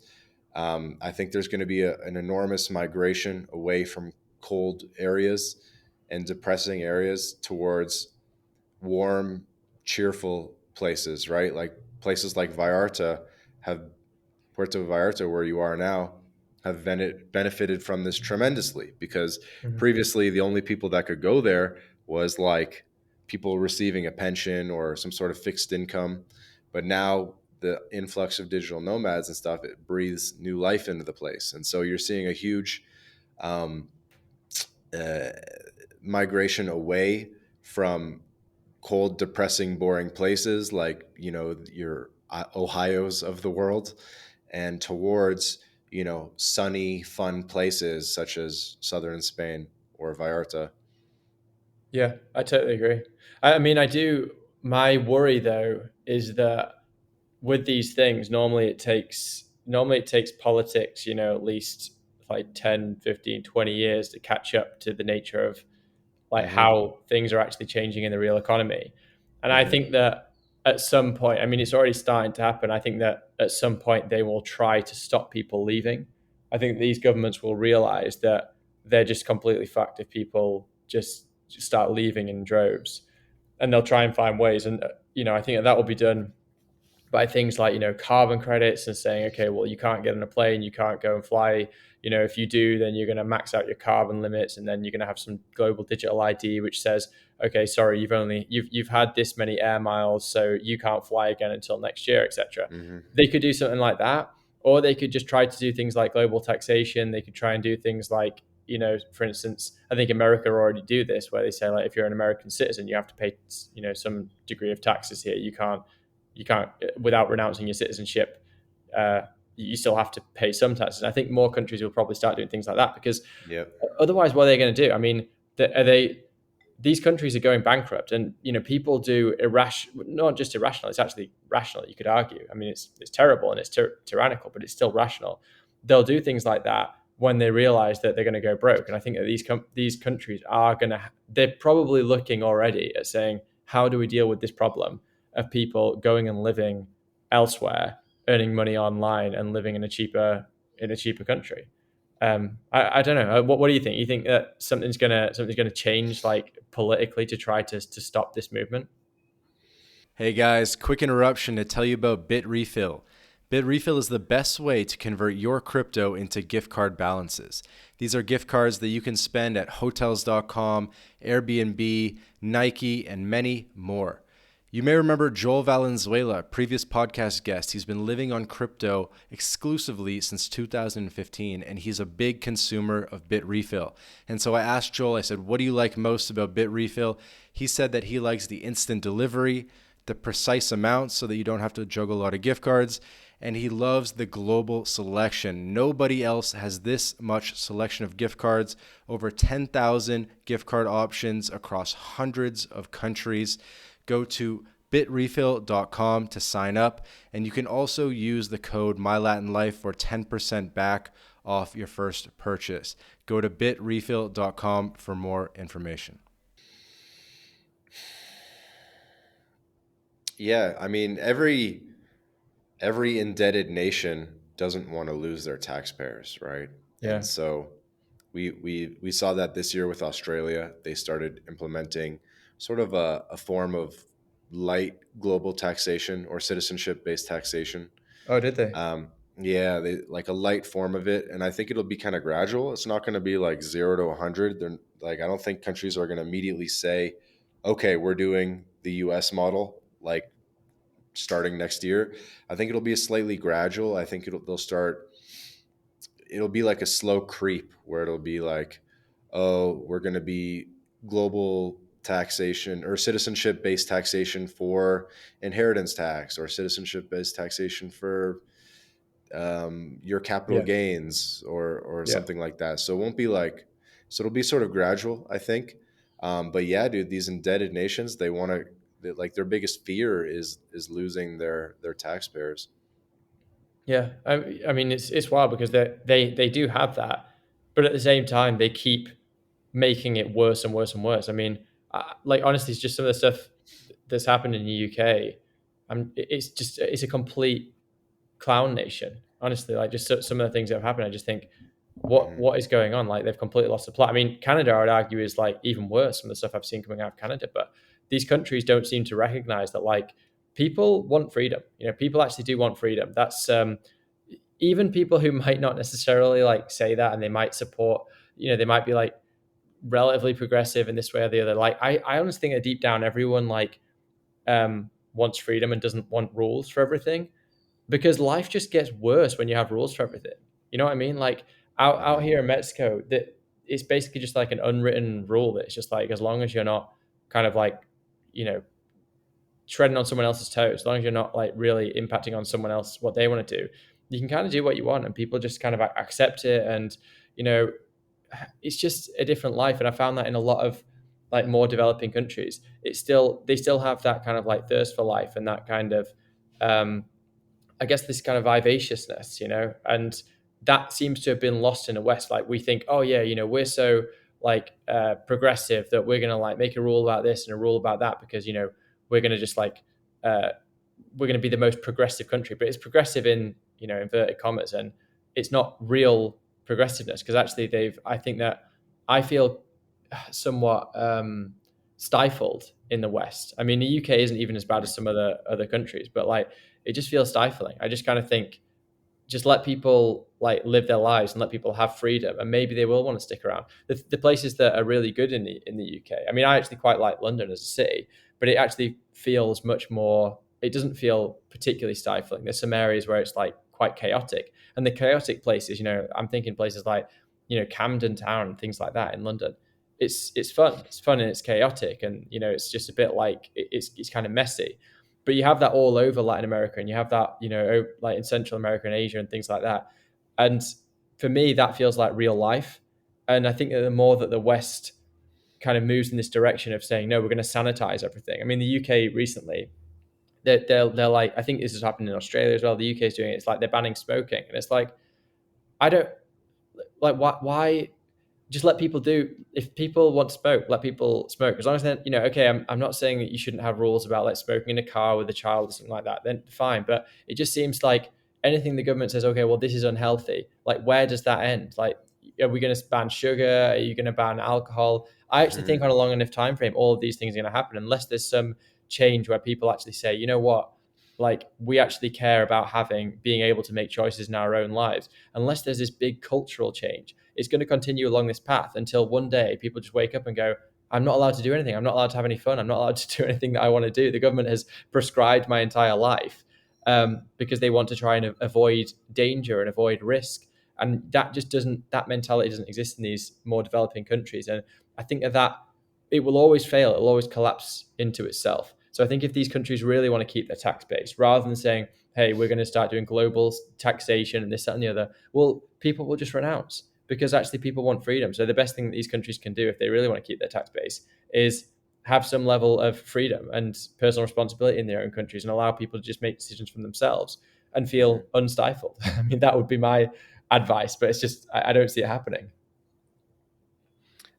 I think there's going to be an enormous migration away from cold areas and depressing areas towards warm, cheerful places, right? Like places like Vallarta have Puerto Vallarta, where you are now, have benefited from this tremendously because Mhm. previously the only people that could go there was like people receiving a pension or some sort of fixed income. But now the influx of digital nomads and stuff, it breathes new life into the place. And so you're seeing a huge um, uh, migration away from cold, depressing, boring places like, your Ohio's of the world and towards, sunny, fun places such as southern Spain or Vallarta. Yeah, I totally agree. I mean, I do. My worry though is that with these things, normally it takes politics, at least like 10, 15, 20 years to catch up to the nature of like Hmm. how things are actually changing in the real economy. And I Hmm. think that at some point, I mean, it's already starting to happen. I think that at some point they will try to stop people leaving. I think these governments will realize that they're just completely fucked if people just start leaving in droves, and they'll try and find ways. And I think that will be done by things like carbon credits and saying, okay, well, you can't get on a plane, you can't go and fly. If you do, then you're going to max out your carbon limits, and then you're going to have some global digital ID which says, okay, sorry, you've had this many air miles, so you can't fly again until next year, etc. Hmm. They could do something like that, or they could just try to do things like global taxation. They could try and do things like, for instance, I think America already do this, where they say, like, if you're an American citizen, you have to pay some degree of taxes here. You can't without renouncing your citizenship. uh, you still have to pay some taxes. And I think more countries will probably start doing things like that, because Yep. otherwise, what are they going to do? I mean, are they? These countries are going bankrupt, and people do irrational, not just irrational. It's actually rational. You could argue. I mean, it's terrible and it's tyrannical, but it's still rational. They'll do things like that when they realize that they're going to go broke. And I think that these countries are going to. They're probably looking already at saying, how do we deal with this problem of people going and living elsewhere, earning money online, and living in a cheaper country? I don't know. What do you think? You think that something's gonna change, like politically, to try to stop this movement? Hey guys, quick interruption to tell you about Bit Refill. Bit Refill is the best way to convert your crypto into gift card balances. These are gift cards that you can spend at hotels.com, Airbnb, Nike, and many more. You may remember Joel Valenzuela, previous podcast guest. He's been living on crypto exclusively since 2015, and he's a big consumer of Bit Refill. And so I asked Joel, I said, what do you like most about Bit Refill? He said that he likes the instant delivery, the precise amount so that you don't have to juggle a lot of gift cards, and he loves the global selection. Nobody else has this much selection of gift cards, over 10,000 gift card options across hundreds of countries. Go to bitrefill.com to sign up, and you can also use the code MyLatinLife for 10% back off your first purchase. Go to bitrefill.com for more information. Yeah, I mean, every indebted nation doesn't want to lose their taxpayers, right? And Yeah. so we saw that this year with Australia. They started implementing sort of a form of light global taxation or citizenship based taxation. Oh, did they? Um, yeah, they like a light form of it, and I think it'll be kind of gradual. It's not going to be like 0 to 100. They're like, I don't think countries are going to immediately say, "Okay, we're doing the U.S. model," like starting next year. I think it'll be a slightly gradual. I think they'll start. It'll be like a slow creep where it'll be like, oh, we're going to be global taxation or citizenship based taxation for inheritance tax or citizenship based taxation for your capital Yeah. gains or Yeah. something like that. So it won't be like, so it'll be sort of gradual, I think. But yeah, dude, these indebted nations, they want to, like their biggest fear is losing their taxpayers. Yeah, I mean it's wild because they do have that, but at the same time they keep making it worse and worse and worse. I mean, like honestly, it's just some of the stuff that's happened in the UK. It's a complete clown nation. Honestly, like just some of the things that have happened, I just think, Hmm. what is going on? Like they've completely lost the plot. I mean, Canada, I would argue, is like even worse. Some of the stuff I've seen coming out of Canada, but these countries don't seem to recognize that like people want freedom. You know, people actually do want freedom. That's even people who might not necessarily like say that, and they might support. You know, they might be like relatively progressive in this way or the other. Like I honestly think that deep down, everyone like wants freedom and doesn't want rules for everything because life just gets worse when you have rules for everything. You know what I mean? Like out Hmm. here in Mexico, that it's basically just like an unwritten rule that it's just like as long as you're not kind of like, you know, treading on someone else's toes, as long as you're not like really impacting on someone else what they want to do, you can kind of do what you want, and people just kind of accept it. And you know, it's just a different life. And I found that in a lot of like more developing countries, it's still they still have that kind of like thirst for life and that kind of um, I guess this kind of vivaciousness, you know, and that seems to have been lost in the West. Like we think, oh yeah, you know, we're so like progressive that we're gonna like make a rule about this and a rule about that because you know we're gonna just like uh, we're gonna be the most progressive country. But it's progressive in you know inverted commas, and it's not real progressiveness because actually they've. I think that I feel somewhat stifled in the West. I mean, the UK isn't even as bad as some other countries, but like it just feels stifling. I just kind of think just let people like live their lives and let people have freedom, and maybe they will want to stick around. The places that are really good in the UK. I mean, I actually quite like London as a city, but it actually feels much more. It doesn't feel particularly stifling. There's some areas where it's like quite chaotic, and the chaotic places, you know, I'm thinking places like you know Camden Town and things like that in London. It's fun. It's fun and it's chaotic, and you know it's just a bit like it's kind of messy, but you have that all over Latin America, and you have that you know like in Central America and Asia and things like that. And for me, that feels like real life. And I think that the more that the West kind of moves in this direction of saying no, we're going to sanitize everything. I mean, the UK recently, they're like, I think this has happened in Australia as well. The UK is doing it. It's like they're banning smoking, and it's like I don't like why just let people do. If people want to smoke, let people smoke, as long as they're you know okay. I'm not saying that you shouldn't have rules about like smoking in a car with a child or something like that, then fine, but it just seems like anything the government says, okay, well this is unhealthy, like where does that end? Like are we going to ban sugar? Are you going to ban alcohol? I actually think Hmm. on a long enough time frame all of these things are going to happen unless there's some change where people actually say, you know what, like we actually care about having being able to make choices in our own lives. Unless there's this big cultural change, it's going to continue along this path until one day people just wake up and go, I'm not allowed to do anything. I'm not allowed to have any fun. I'm not allowed to do anything that I want to do. The government has prescribed my entire life because they want to try and avoid danger and avoid risk. And that just doesn't, that mentality doesn't exist in these more developing countries. And I think that it will always fail. It will always collapse into itself. So I think if these countries really want to keep their tax base, rather than saying, hey, we're going to start doing global taxation and this, that, and the other, well, people will just renounce because actually people want freedom. So the best thing that these countries can do if they really want to keep their tax base is have some level of freedom and personal responsibility in their own countries and allow people to just make decisions for themselves and feel Hmm. unstifled. I mean, that would be my advice, but it's just I don't see it happening.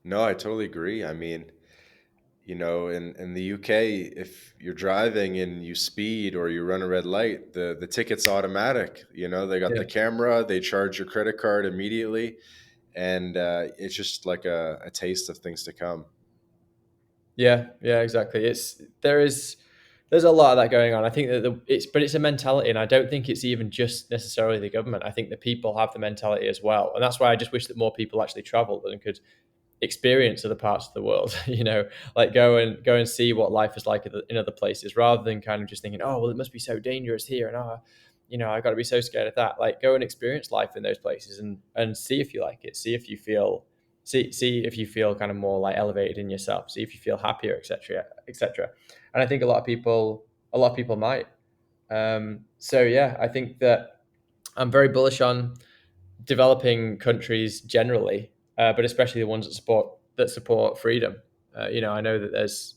No, I totally agree. I mean, in the UK, if you're driving and you speed or you run a red light, the ticket's automatic. They got Yeah. the camera, they charge your credit card immediately, and it's just like a taste of things to come. Yeah, yeah, exactly. There's a lot of that going on. I think that it's a mentality, and I don't think it's even just necessarily the government. I think the people have the mentality as well, and that's why I just wish that more people actually travelled and could experience other parts of the world. Like go and see what life is like in other places, rather than kind of just thinking, oh well, it must be so dangerous here, and I got to be so scared of that. Like go and experience life in those places and see if you like it, see if you feel kind of more like elevated in yourself, see if you feel happier, etc., etc. And I think a lot of people might. So yeah, I think that I'm very bullish on developing countries generally, but especially the ones that support freedom. I know that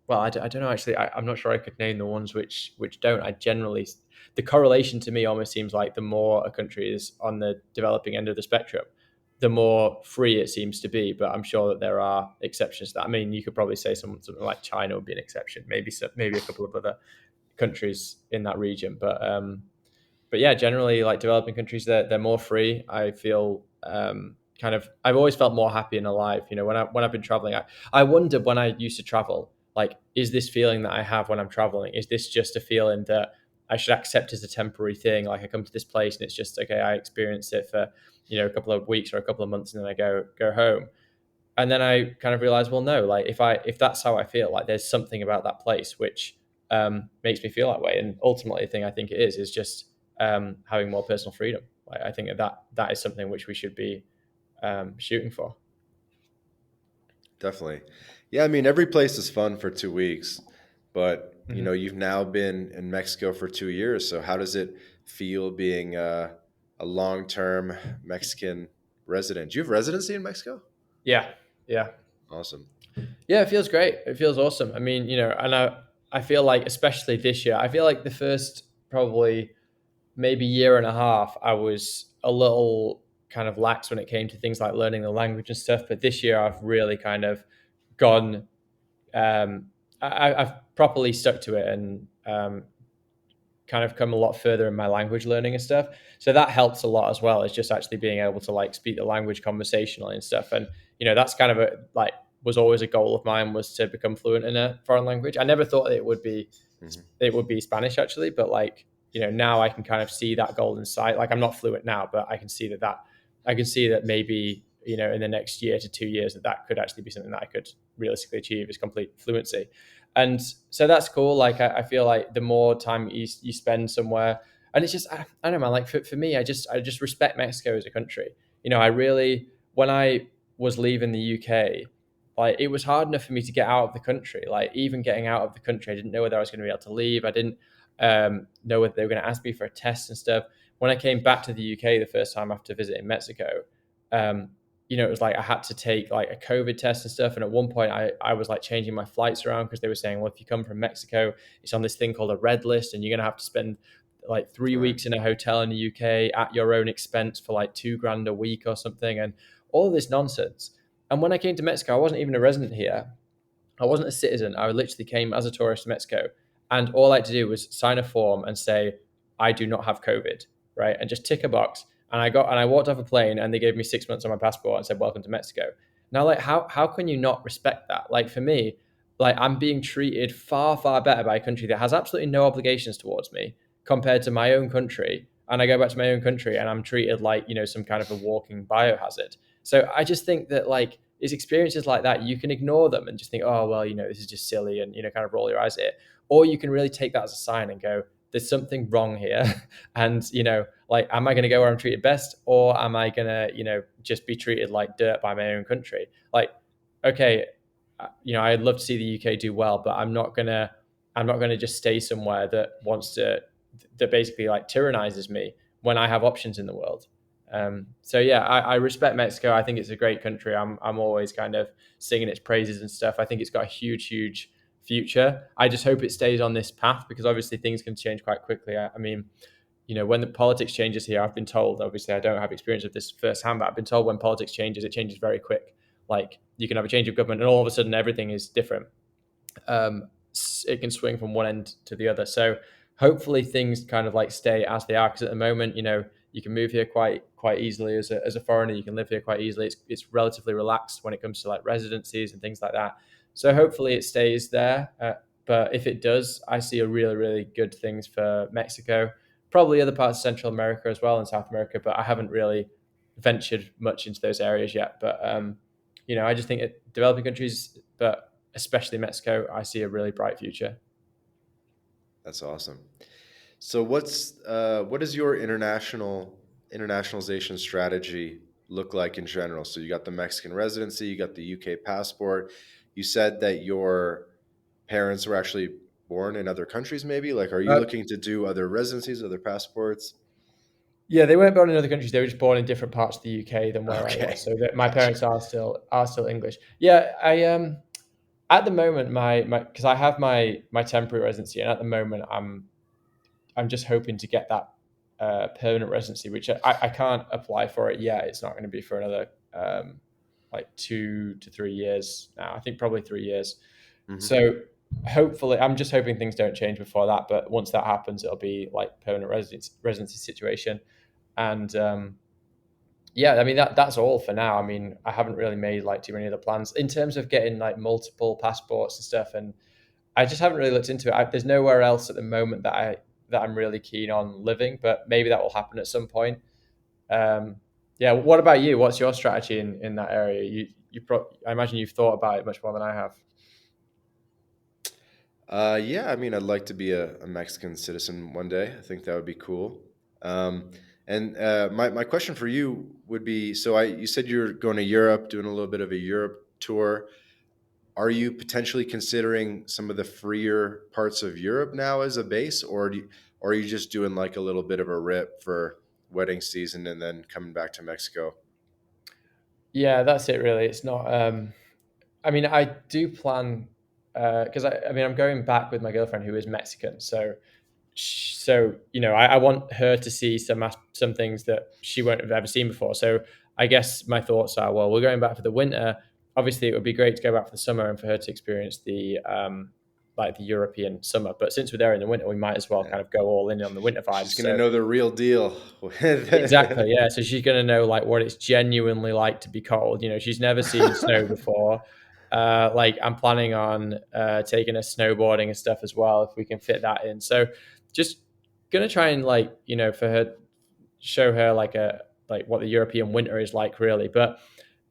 well, I don't know actually. I'm not sure I could name the ones which don't. I generally, the correlation to me almost seems like the more a country is on the developing end of the spectrum, the more free it seems to be. But I'm sure that there are exceptions to that. I mean, you could probably say something like China would be an exception, maybe a couple of other countries in that region, but yeah, generally, like developing countries, they're more free. I feel kind of I've always felt more happy and alive. When I've been traveling, I wondered when I used to travel, like, is this feeling that I have when I'm traveling? Is this just a feeling that I should accept as a temporary thing? Like I come to this place and it's just okay. I experience it for a couple of weeks or a couple of months, and then I go home. And then I kind of realized, well, no, like if that's how I feel, like there's something about that place which makes me feel that way. And ultimately, the thing I think it is just having more personal freedom. Like, I think that is something which we should be shooting for. Definitely. Yeah, I mean, every place is fun for 2 weeks, but Mhm. you've now been in Mexico for 2 years. So how does it feel being a long-term Mexican resident? Do you have residency in Mexico? Yeah, yeah, Awesome. yeah. It feels great. It feels awesome. I mean, and I feel like especially this year, I feel like the first probably maybe year and a half, I was a little kind of lax when it came to things like learning the language and stuff. But this year, I've really kind of gone. I've properly stuck to it and kind of come a lot further in my language learning and stuff. So that helps a lot as well. It's just actually being able to like speak the language conversationally and stuff. And that's kind of was always a goal of mine, was to become fluent in a foreign language. I never thought Hmm. it would be Spanish actually, but like now I can kind of see that goal in sight. Like I'm not fluent now, but I can see that maybe in the next year to 2 years that could actually be something that I could realistically achieve, is complete fluency. And so that's cool. Like I feel like the more time you spend somewhere, and it's just I don't know, man. Like for me, I just respect Mexico as a country. I really, when I was leaving the UK, like it was hard enough for me to get out of the country. Like even getting out of the country, I didn't know whether I was going to be able to leave. I didn't know whether they were going to ask me for a test and stuff. When I came back to the UK the first time after visiting Mexico, um, it was like I had to take like a COVID test and stuff. And at one point, I was like changing my flights around because they were saying, well, if you come from Mexico, it's on this thing called a red list, and you're gonna have to spend like three Right. weeks in a hotel in the UK at your own expense for like $2,000 a week or something, and all this nonsense. And when I came to Mexico, I wasn't even a resident here. I wasn't a citizen. I literally came as a tourist to Mexico, and all I had to do was sign a form and say I do not have COVID, right, and just tick a box. And I walked off a plane, and they gave me 6 months on my passport and said welcome to Mexico. Now, like, how can you not respect that? Like for me, like I'm being treated far better by a country that has absolutely no obligations towards me compared to my own country. And I go back to my own country and I'm treated like some kind of a walking biohazard. So I just think that like it's experiences like that, you can ignore them and just think, oh well, this is just silly, and kind of roll your eyes at it. Or you can really take that as a sign and go, there's something wrong here. And like, am I going to go where I'm treated best, or am I going to just be treated like dirt by my own country? Like, okay, I'd love to see the UK do well, but I'm not gonna just stay somewhere that basically like tyrannizes me when I have options in the world. So yeah, I respect Mexico. I think it's a great country. I'm always kind of singing its praises and stuff. I think it's got a huge future. I just hope it stays on this path, because obviously things can change quite quickly. I mean, when the politics changes here, I've been told, obviously I don't have experience of this firsthand, but I've been told when politics changes, it changes very quick. Like you can have a change of government and all of a sudden everything is different. um, it can swing from one end to the other. So hopefully things kind of like stay as they are, because at the moment, you can move here quite easily as a foreigner. You can live here quite easily. It's relatively relaxed when it comes to like residencies and things like that. So hopefully it stays there. But if it does, I see a really really good things for Mexico, probably other parts of Central America as well and South America. But I haven't really ventured much into those areas yet. But I just think that developing countries, but especially Mexico, I see a really bright future. That's awesome. So what does your internationalization strategy look like in general? So you got the Mexican residency, you got the UK passport. You said that your parents were actually born in other countries, maybe? Like, are you Uh, looking to do other residencies, other passports? yeah, they weren't born in other countries. They were just born in different parts of the UK than where I was. Okay, So that my gotcha. parents are still English. Yeah, I at the moment my because I have my temporary residency, and at the moment I'm just hoping to get that permanent residency, which I can't apply for it yet. It's not going to be for another like 2 to 3 years now. I think probably 3 years. Hmm. So hopefully, I'm just hoping things don't change before that. But once that happens, it'll be like permanent residency situation. And yeah, I mean that's all for now. I mean, I haven't really made like too many other plans in terms of getting like multiple passports and stuff, and I just haven't really looked into it. There's nowhere else at the moment that I'm really keen on living, but maybe that will happen at some point. Um, yeah. What about you? What's your strategy in that area? I imagine you've thought about it much more than I have. Yeah, I mean, I'd like to be a Mexican citizen one day. I think that would be cool. Um, and my question for you would be, so you said you're going to Europe, doing a little bit of a Europe tour. Are you potentially considering some of the freer parts of Europe now as a base, or are you just doing like a little bit of a rip for wedding season and then coming back to Mexico? Yeah, that's it. Really, it's not. I mean, I do plan because I mean I'm going back with my girlfriend who is Mexican, so I want her to see some things that she won't have ever seen before. So I guess my thoughts are, well, we're going back for the winter. Obviously, it would be great to go back for the summer and for her to experience the like the European summer. But since we're there in the winter, we might as well Yeah. kind of go all in on the winter vibes. She's gonna So know the real deal. exactly, yeah. So she's going to know like what it's genuinely like to be cold. She's never seen snow before. Like I'm planning on taking her snowboarding and stuff as well if we can fit that in. So just gonna try and like for her show her like what the European winter is like really. But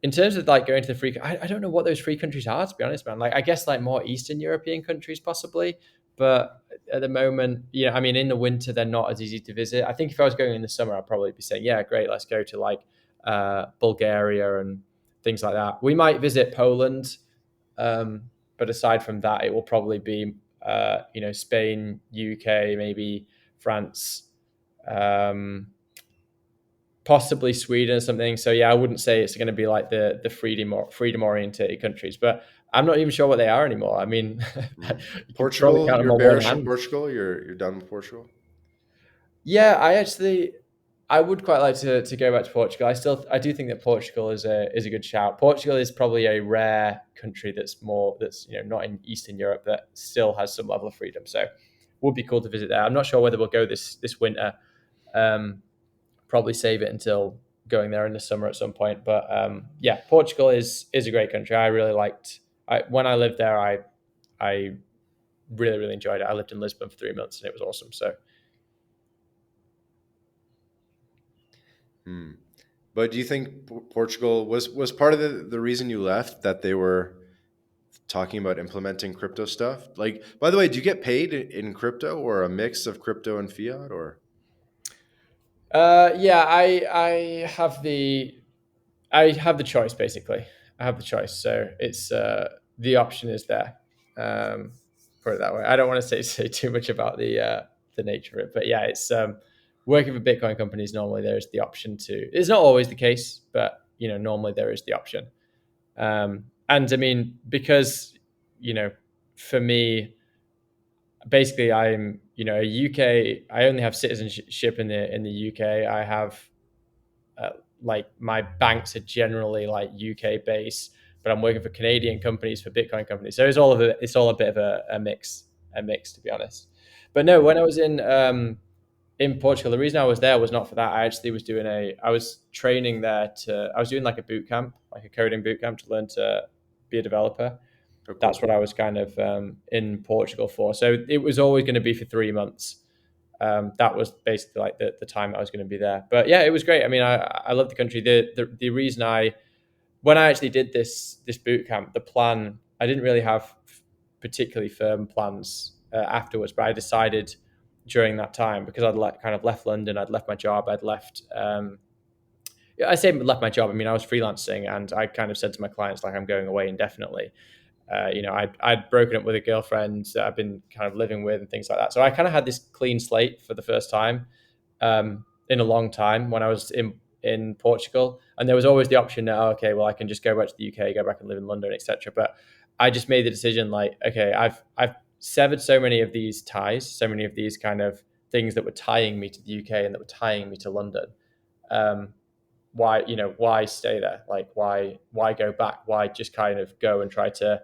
in terms of like going to the free, I don't know what those free countries are to be honest, man. Like I guess like more Eastern European countries possibly, but at the moment, I mean, in the winter they're not as easy to visit. I think if I was going in the summer, I'd probably be saying, yeah, great, let's go to like Bulgaria and things like that. We might visit Poland, but aside from that, it will probably be Spain, UK, maybe France. Um, Possibly Sweden or something. So yeah, I wouldn't say it's going to be like the freedom oriented countries, but I'm not even sure what they are anymore. I mean, Mm. you could probably Portugal, count them you're on one bearish in hand. Portugal. You're done with Portugal. Yeah, I would quite like to go back to Portugal. I do think that Portugal is a good shout. Portugal is probably a rare country that's not in Eastern Europe that still has some level of freedom. So would be cool to visit there. I'm not sure whether we'll go this winter. Um, Probably save it until going there in the summer at some point. But yeah, Portugal is a great country. I really liked. When I lived there, I really really enjoyed it. I lived in Lisbon for 3 months and it was awesome. So Hmm. But do you think Portugal was part of the reason you left, that they were talking about implementing crypto stuff? Like, by the way, do you get paid in crypto or a mix of crypto and fiat or? yeah, I have the choice basically. I have the choice, so it's the option is there. Um, Put it that way. I don't want to say too much about the nature of it, but yeah, it's working for Bitcoin companies. Normally, there is the option to. It's not always the case, but normally there is the option. And I mean, because for me, basically I'm, a UK. I only have citizenship in the UK. I have like my banks are generally like UK based, but I'm working for Canadian companies, for Bitcoin companies. So it's all a bit of a mix to be honest. But no, when I was in Portugal, the reason I was there was not for that. I was training there I was doing like a boot camp, like a coding boot camp to learn to be a developer. Oh, That's cool. what I was kind of in Portugal for. So it was always going to be for 3 months. That was basically like the time I was going to be there. But yeah, it was great. I mean, I love the country. The reason when I actually did this boot camp, the plan, I didn't really have particularly firm plans afterwards, but I decided during that time, because kind of left London, I'd left my job, I'd left. I say left my job. I mean, I was freelancing, and I kind of said to my clients like, I'm going away indefinitely. I'd broken up with a girlfriend that I've been kind of living with and things like that. So I kind of had this clean slate for the first time in a long time when I was in Portugal, and there was always the option that, okay, well, I can just go back to the UK, go back and live in London, etc. But I just made the decision like, okay, I've severed so many of these ties, so many of these kind of things that were tying me to the UK and that were tying me to London. Um, why stay there? Like why go back? Why just kind of go and try to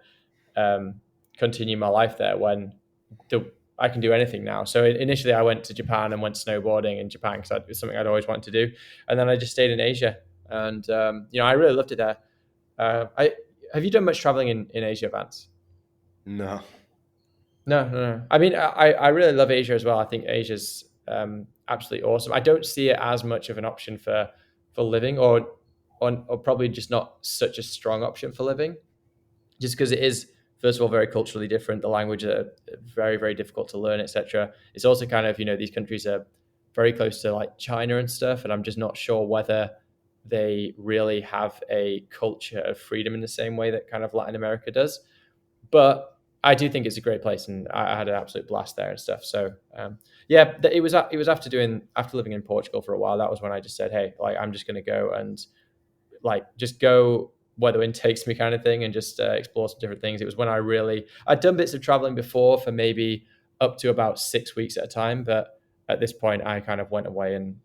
um, continue my life there when I can do anything now. So initially I went to Japan and went snowboarding in Japan because it was something I'd always wanted to do. And then I just stayed in Asia, and I really loved it there. I Have you done much traveling in Asia, Vance? No. No, no, no. I mean, I really love Asia as well. I think Asia's absolutely awesome. I don't see it as much of an option for living, or probably just not such a strong option for living, just because it is, first of all, very culturally different. The language are very, very difficult to learn, etc. It's also kind of, these countries are very close to like China and stuff, and I'm just not sure whether they really have a culture of freedom in the same way that kind of Latin America does. But I do think it's a great place, and I had an absolute blast there and stuff. So yeah, it was after living in Portugal for a while. That was when I just said, hey, like I'm just going to go and like just go where the wind takes me, kind of thing, and just explore some different things. It was when I'd done bits of traveling before for maybe up to about 6 weeks at a time, but at this point I kind of went away, and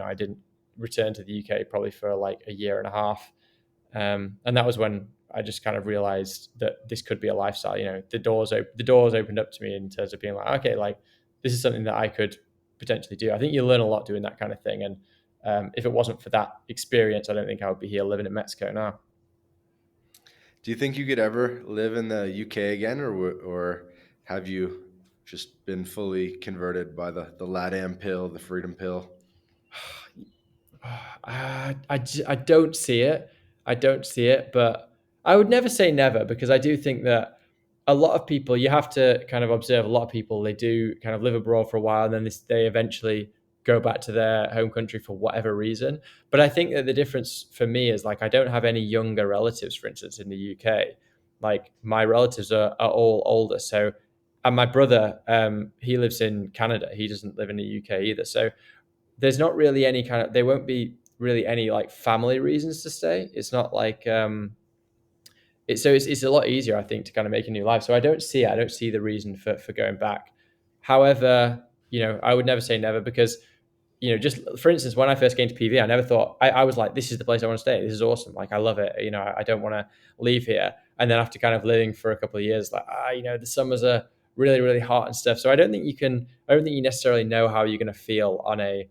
I didn't return to the UK probably for like a year and a half, and that was when I just kind of realized that this could be a lifestyle. The doors opened up to me in terms of being like, okay, like this is something that I could potentially do. I think you learn a lot doing that kind of thing, and if it wasn't for that experience, I don't think I would be here living in Mexico now. Do you think you could ever live in the UK again, or have you just been fully converted by the LATAM pill, the freedom pill? I don't see it. I don't see it, but I would never say never, because I do think that a lot of people, you have to kind of observe a lot of people, they do kind of live abroad for a while, and then they eventually go back to their home country for whatever reason. But I think that the difference for me is like I don't have any younger relatives, for instance, in the UK. Like my relatives are all older. So, and my brother, he lives in Canada. He doesn't live in the UK either. So there's not really there won't be really any like family reasons to stay. It's not like it's a lot easier, I think, to kind of make a new life. So I don't see the reason for going back. However, I would never say never, because just for instance, when I first came to PV, I never thought, I was like, this is the place I want to stay. This is awesome. Like, I love it. I don't want to leave here. And then after kind of living for a couple of years, like, the summers are really, really hot and stuff. So I don't think you necessarily know how you're going to feel on a,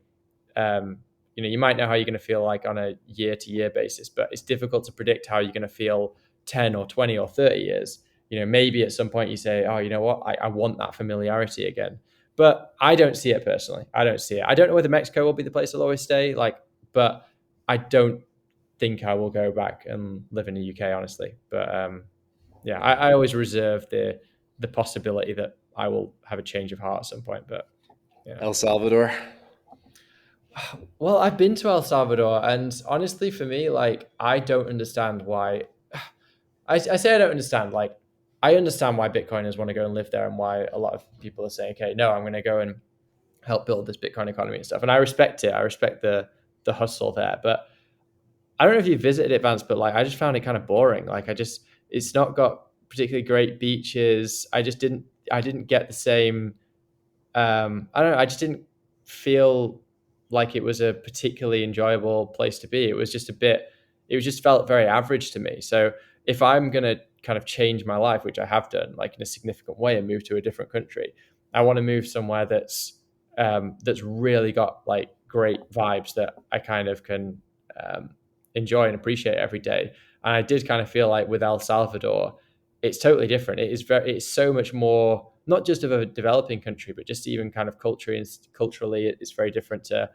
you might know how you're going to feel like on a year to year basis, but it's difficult to predict how you're going to feel 10 or 20 or 30 years. Maybe at some point you say, oh, you know what, I want that familiarity again. But I don't see it personally. I don't see it. I don't know whether Mexico will be the place I'll always stay, but I don't think I will go back and live in the UK, honestly. But yeah, I always reserve the possibility that I will have a change of heart at some point. But yeah. El Salvador. Well, I've been to El Salvador, and honestly, for me, like, I don't understand why. I say I don't understand. Like, I understand why Bitcoiners want to go and live there, and why a lot of people are saying, "Okay, no, I'm going to go and help build this Bitcoin economy and stuff." And I respect it. I respect the hustle there. But I don't know if you visited it, Vance, but I just found it kind of boring. It's not got particularly great beaches. I just didn't I didn't get the same. I don't know. I just didn't feel like it was a particularly enjoyable place to be. It was just a bit. It was just felt very average to me. So if I'm gonna kind of change my life, which I have done, like in a significant way, and move to a different country, I want to move somewhere that's really got like great vibes that I kind of can um, enjoy and appreciate every day. And I did kind of feel like with El Salvador, it's totally different. It's so much more not just of a developing country, but just even kind of culturally, it's very different to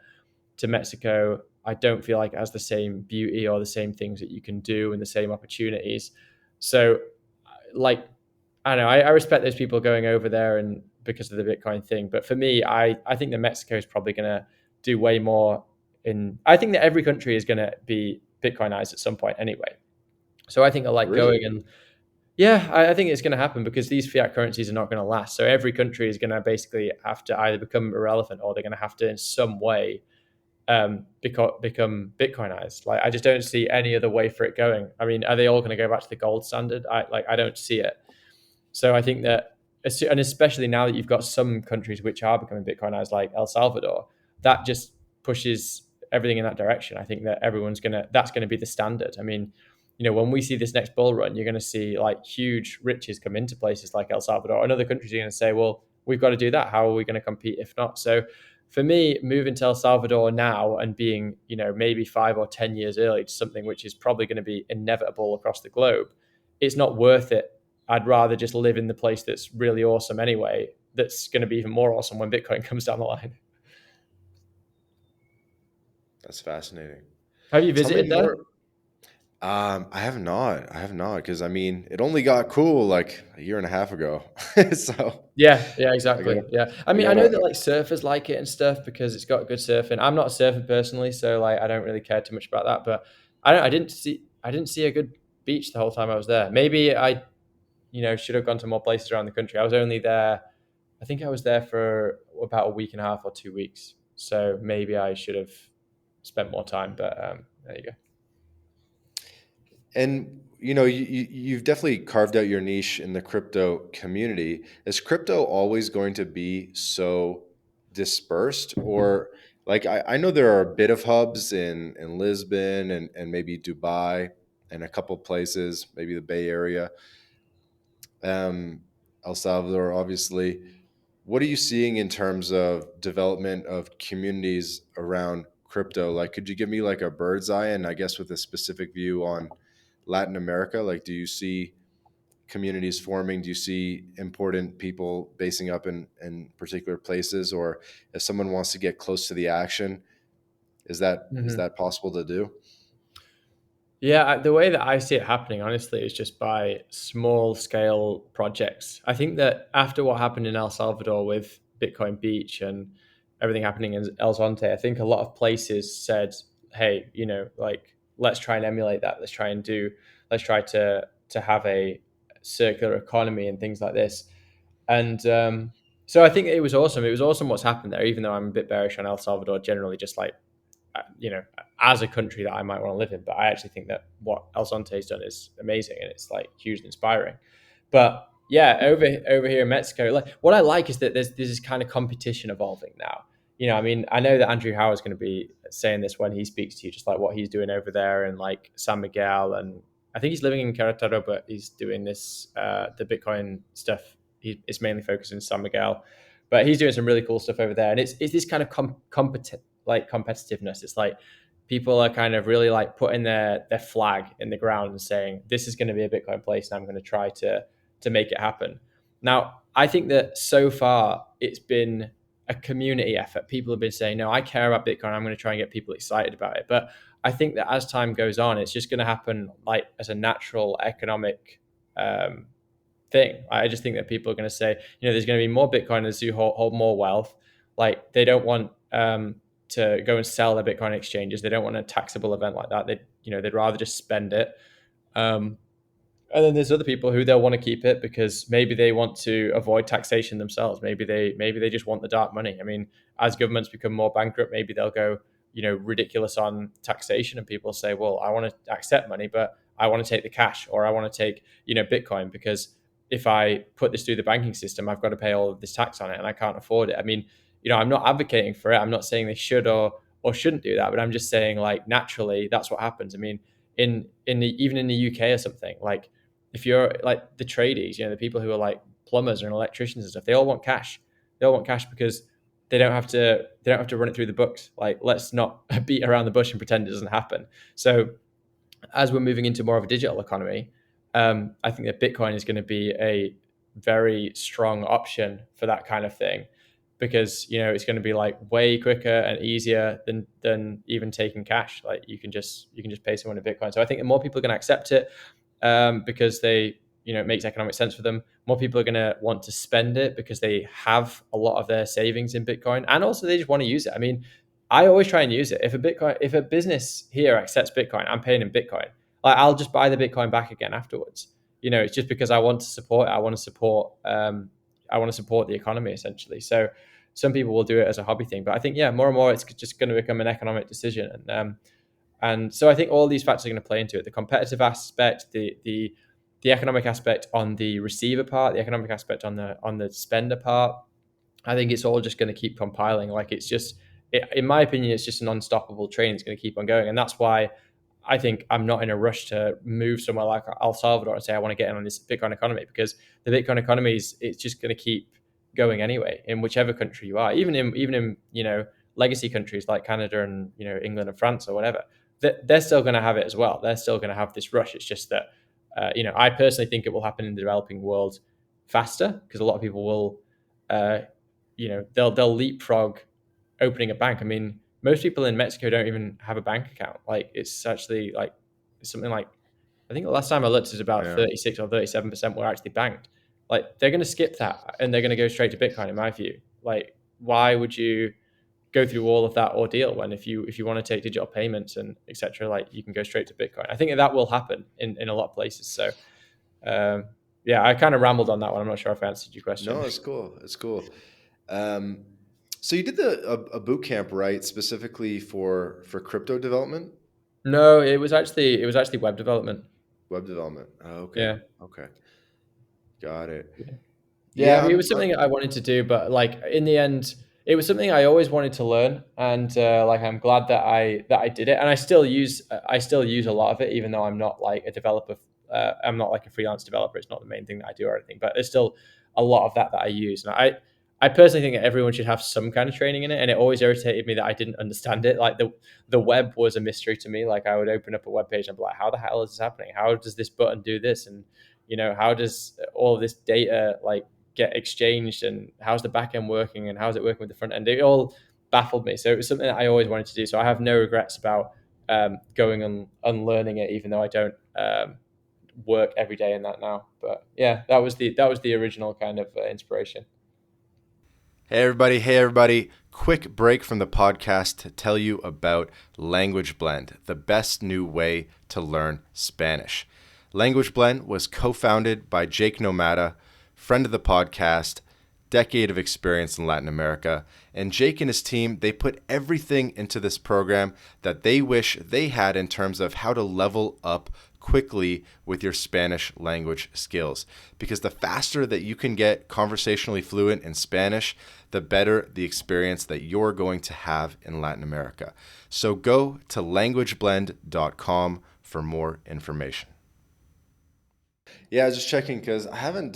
Mexico. I don't feel like it has the same beauty or the same things that you can do and the same opportunities. So, like, I don't know. I respect those people going over there and because of the Bitcoin thing. But for me, I think that Mexico is probably going to do way more. I think that every country is going to be Bitcoinized at some point anyway. So I think I like going Really? and yeah, I think it's going to happen because these fiat currencies are not going to last. So every country is going to basically have to either become irrelevant or they're going to have to, in some way, become Bitcoinized. Like I just don't see any other way for it going. I mean, are they all going to go back to the gold standard? I don't see it. So I think that, and especially now that you've got some countries which are becoming Bitcoinized, like El Salvador, that just pushes everything in that direction. I think that that's gonna be the standard. I mean, when we see this next bull run, you're going to see like huge riches come into places like El Salvador, and other countries are going to say, well, we've got to do that. How are we going to compete if not? So for me, moving to El Salvador now and being, maybe 5 or 10 years early to something which is probably going to be inevitable across the globe, it's not worth it. I'd rather just live in the place that's really awesome anyway, that's going to be even more awesome when Bitcoin comes down the line. That's fascinating. Have you Tell me visited there? more. I have not. I have not because I mean, it only got cool like a year and a half ago. So Yeah, I exactly. got, Yeah. I I mean, I know gotta. that like surfers like it and stuff because it's got good surfing. I'm not a surfer personally, so like I don't really care too much about that, but I didn't see a good beach the whole time I was there. Maybe I, should have gone to more places around the country. I was only there I think I was there for about a week and a half or 2 weeks. So maybe I should have spent more time, but there you go. And you've definitely carved out your niche in the crypto community. Is crypto always going to be so dispersed, or like I know there are a bit of hubs in Lisbon and maybe Dubai and a couple places, maybe the Bay Area, El Salvador, obviously. What are you seeing in terms of development of communities around crypto? Like, could you give me like a bird's eye and I guess with a specific view on Latin America? Like, do you see communities forming? Do you see important people basing up in particular places? Or if someone wants to get close to the action, is Mhm. that possible to do? Yeah, the way that I see it happening, honestly, is just by small scale projects. I think that after what happened in El Salvador with Bitcoin Beach and everything happening in El Zonte, I think a lot of places said, "Hey, like let's try and emulate that. Let's try to have a circular economy and things like this." And so I think it was awesome. It was awesome what's happened there, even though I'm a bit bearish on El Salvador generally, just like as a country that I might want to live in. But I actually think that what El Sante's done is amazing and it's like hugely inspiring. But yeah, over here in Mexico, like what I like is that there's this kind of competition evolving now. I mean, I know that Andrew Howard's going to be saying this when he speaks to you, just like what he's doing over there in like San Miguel, and I think he's living in Querétaro, but he's doing this the Bitcoin stuff. It's mainly focused in San Miguel, but he's doing some really cool stuff over there, and it's this kind of competitiveness. It's like people are kind of really like putting their flag in the ground and saying this is going to be a Bitcoin place, and I'm going to try to make it happen. Now, I think that so far it's been a community effort. People have been saying, no, I care about Bitcoin. I'm going to try and get people excited about it. But I think that as time goes on, it's just going to happen like as a natural economic um, thing. I just think that people are going to say, there's going to be more Bitcoiners who hold more wealth. Like they don't want to go and sell their Bitcoin exchanges. They don't want a taxable event like that. They'd rather just spend it. Um, and then there's other people who they'll want to keep it because maybe they want to avoid taxation themselves. Maybe they just want the dark money. I mean, as governments become more bankrupt, maybe they'll go, ridiculous on taxation, and people say, well, I want to accept money, but I want to take the cash, or I want to take, Bitcoin because if I put this through the banking system, I've got to pay all of this tax on it and I can't afford it. I mean, I'm not advocating for it. I'm not saying they should or shouldn't do that, but I'm just saying like naturally that's what happens. I mean, even in the UK or something, like if you're like the tradies, the people who are like plumbers and electricians and stuff, they all want cash. They all want cash because they don't have to run it through the books. Like, let's not beat around the bush and pretend it doesn't happen. So as we're moving into more of a digital economy, I think that Bitcoin is going to be a very strong option for that kind of thing, because it's going to be like way quicker and easier than even taking cash. Like you can just pay someone in Bitcoin. So I think that more people are going to accept it, because it makes economic sense for them. More people are going to want to spend it because they have a lot of their savings in Bitcoin, and also they just want to use it. I mean, I always try and use it. If a business here accepts Bitcoin, I'm paying in Bitcoin. Like, I'll just buy the Bitcoin back again afterwards. It's just because I want to support it. I want to support. I want to support the economy essentially. So some people will do it as a hobby thing, but I think more and more it's just going to become an economic decision. And so I think all these factors are going to play into it: the competitive aspect, the economic aspect on the receiver part, the economic aspect on the spender part. I think it's all just going to keep compiling. Like, in my opinion, it's just an unstoppable train. It's going to keep on going, and that's why I think I'm not in a rush to move somewhere like El Salvador and say I want to get in on this Bitcoin economy, because the Bitcoin economy it's just going to keep going anyway in whichever country you are, even in legacy countries like Canada and England and France or whatever. They're still going to have it as well. They're still going to have this rush. It's just that I personally think it will happen in the developing world faster, because a lot of people will they'll leapfrog opening a bank. I mean, most people in Mexico don't even have a bank account. Like, it's actually like something like, I think the last time I looked, is about Yeah. 36 or 37% were actually banked. Like, they're going to skip that and they're going to go straight to Bitcoin, in my view. Like, why would you go through all of that ordeal when if you want to take digital payments and etc., like, you can go straight to Bitcoin? I think that will happen in a lot of places. So um, yeah, I kind of rambled on that one. I'm not sure if I answered your question. No, it's cool. It's cool. Um, so you did a boot camp, right? Specifically for crypto development, No, it was actually web development. web development. Oh, okay. Yeah. Okay. Got it. Yeah, I Yeah, mean, it was I'm something I wanted to do, but like in the end, it was something I always wanted to learn, and like I'm glad that I did it, and I still use a lot of it, even though I'm not like a developer. I'm not like a freelance developer. It's not the main thing that I do or anything, but there's still a lot of that I use, and I personally think that everyone should have some kind of training in it, and it always irritated me that I didn't understand it. Like, the web was a mystery to me. Like, I would open up a web page and be like, how the hell is this happening? How does this button do this? And how does all of this data like get exchanged, and how's the back end working, and how's it working with the front end? It all baffled me. So it was something that I always wanted to do. So I have no regrets about going and unlearning it, even though I don't work every day in that now. But yeah, that was the original kind of inspiration. Hey everybody, hey everybody. Quick break from the podcast to tell you about Language Blend, the best new way to learn Spanish. Language Blend was co-founded by Jake Nomada, friend of the podcast, decade of experience in Latin America, and Jake and his team, they put everything into this program that they wish they had in terms of how to level up quickly with your Spanish language skills. Because the faster that you can get conversationally fluent in Spanish, the better the experience that you're going to have in Latin America. So go to languageblend.com for more information. Yeah, I was just checking because I haven't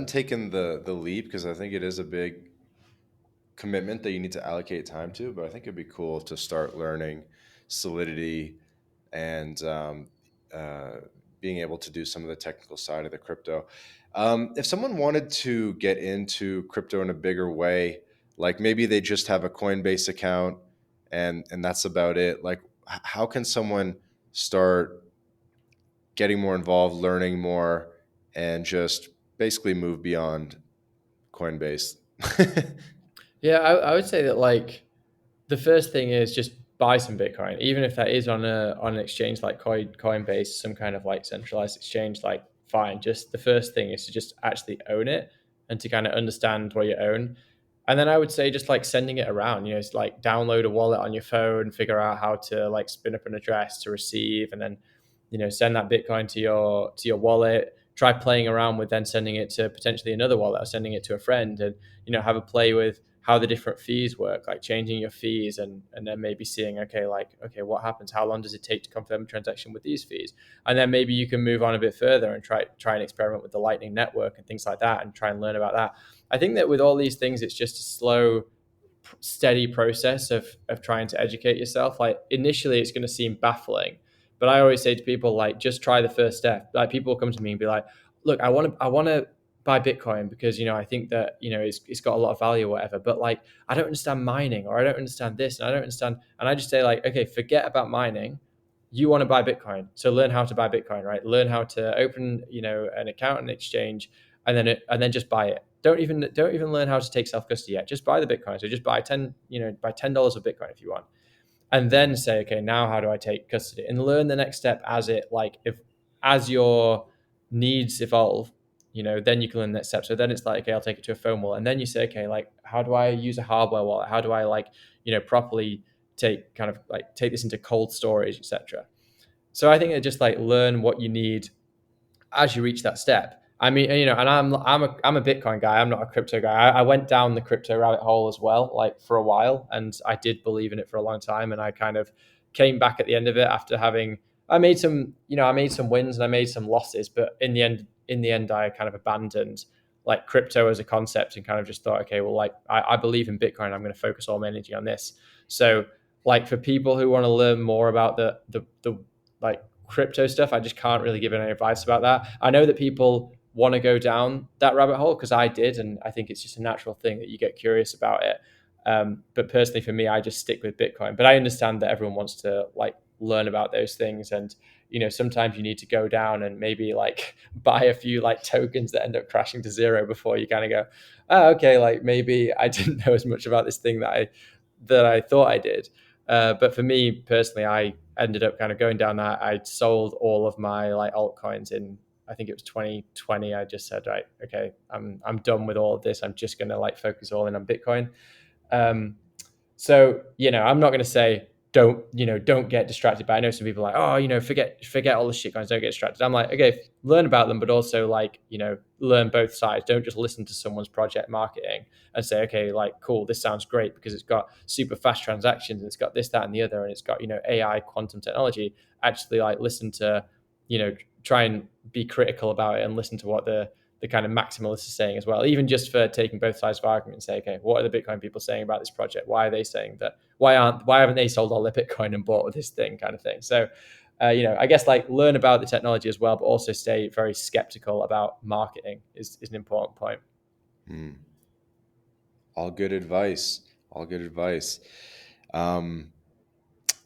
taken the leap, because I think it is a big commitment that you need to allocate time to, but I think it'd be cool to start learning Solidity and uh, being able to do some of the technical side of the crypto. If someone wanted to get into crypto in a bigger way, like maybe they just have a Coinbase account and that's about it. Like, how can someone start getting more involved, learning more, and just basically move beyond Coinbase? Yeah, I would say that like the first thing is just buy some Bitcoin, even if that is on an exchange like Coinbase, some kind of like centralized exchange. Like, fine. Just the first thing is to just actually own it and to kind of understand what you own. And then I would say just like sending it around. It's like download a wallet on your phone, figure out how to like spin up an address to receive, and then send that Bitcoin to your wallet. try playing around with then sending it to potentially another wallet or sending it to a friend, and have a play with how the different fees work, like changing your fees, and then maybe seeing, okay, what happens? How long does it take to confirm a transaction with these fees? And then maybe you can move on a bit further and try and experiment with the Lightning Network and things like that, and try and learn about that. I think that with all these things, it's just a slow, steady process of trying to educate yourself. Like initially, it's going to seem baffling, but I always say to people, like, just try the first step. Like people will come to me and be like, look, I want to buy Bitcoin because I think that it's got a lot of value or whatever, but like I don't understand mining, or I don't understand this, and I don't understand. And I just say, like, okay, forget about mining. You want to buy Bitcoin, so learn how to buy Bitcoin, right? Learn how to open an account and exchange, and then just buy it. Don't even learn how to take self custody yet. Just buy the Bitcoin. So just buy $10 of Bitcoin if you want, and then say, okay, now how do I take custody? And learn the next step as your needs evolve. Then you can learn the next step. So then it's like, okay, I'll take it to a phone wallet, and then you say, okay, like how do I use a hardware wallet? How do I properly take this into cold storage, etc. So I think that just like learn what you need as you reach that step. I mean, and I'm a Bitcoin guy. I'm not a crypto guy. I went down the crypto rabbit hole as well, like for a while, and I did believe in it for a long time. And I kind of came back at the end of it after having I made some wins and I made some losses, but in the end, I kind of abandoned like crypto as a concept and kind of just thought, okay, well, like I believe in Bitcoin. I'm going to focus all my energy on this. So, like for people who want to learn more about the like crypto stuff, I just can't really give any advice about that. I know that people want to go down that rabbit hole because I did, and I think it's just a natural thing that you get curious about it. But personally, for me, I just stick with Bitcoin. But I understand that everyone wants to like learn about those things, and sometimes you need to go down and maybe like buy a few like tokens that end up crashing to zero before you kind of go, oh, okay, like maybe I didn't know as much about this thing that I thought I did. But for me personally, I ended up kind of going down that. I sold all of my like altcoins in, I think it was 2020. I just said, right, okay, I'm done with all of this. I'm just going to like focus all in on Bitcoin. So I'm not going to say don't get distracted. But I know some people are like, oh, forget all the shit coins, don't get distracted. I'm like, okay, learn about them, but also like learn both sides. Don't just listen to someone's project marketing and say, okay, like cool, this sounds great because it's got super fast transactions and it's got this, that, and the other, and it's got AI, quantum technology. Actually, like listen to try and be critical about it and listen to what the kind of maximalists are saying as well, even just for taking both sides of the argument and say, okay, what are the Bitcoin people saying about this project? Why are they saying that? Why haven't they sold all their Bitcoin and bought this thing, kind of thing? So, I guess like learn about the technology as well, but also stay very skeptical about marketing is an important point. All good advice. All good advice.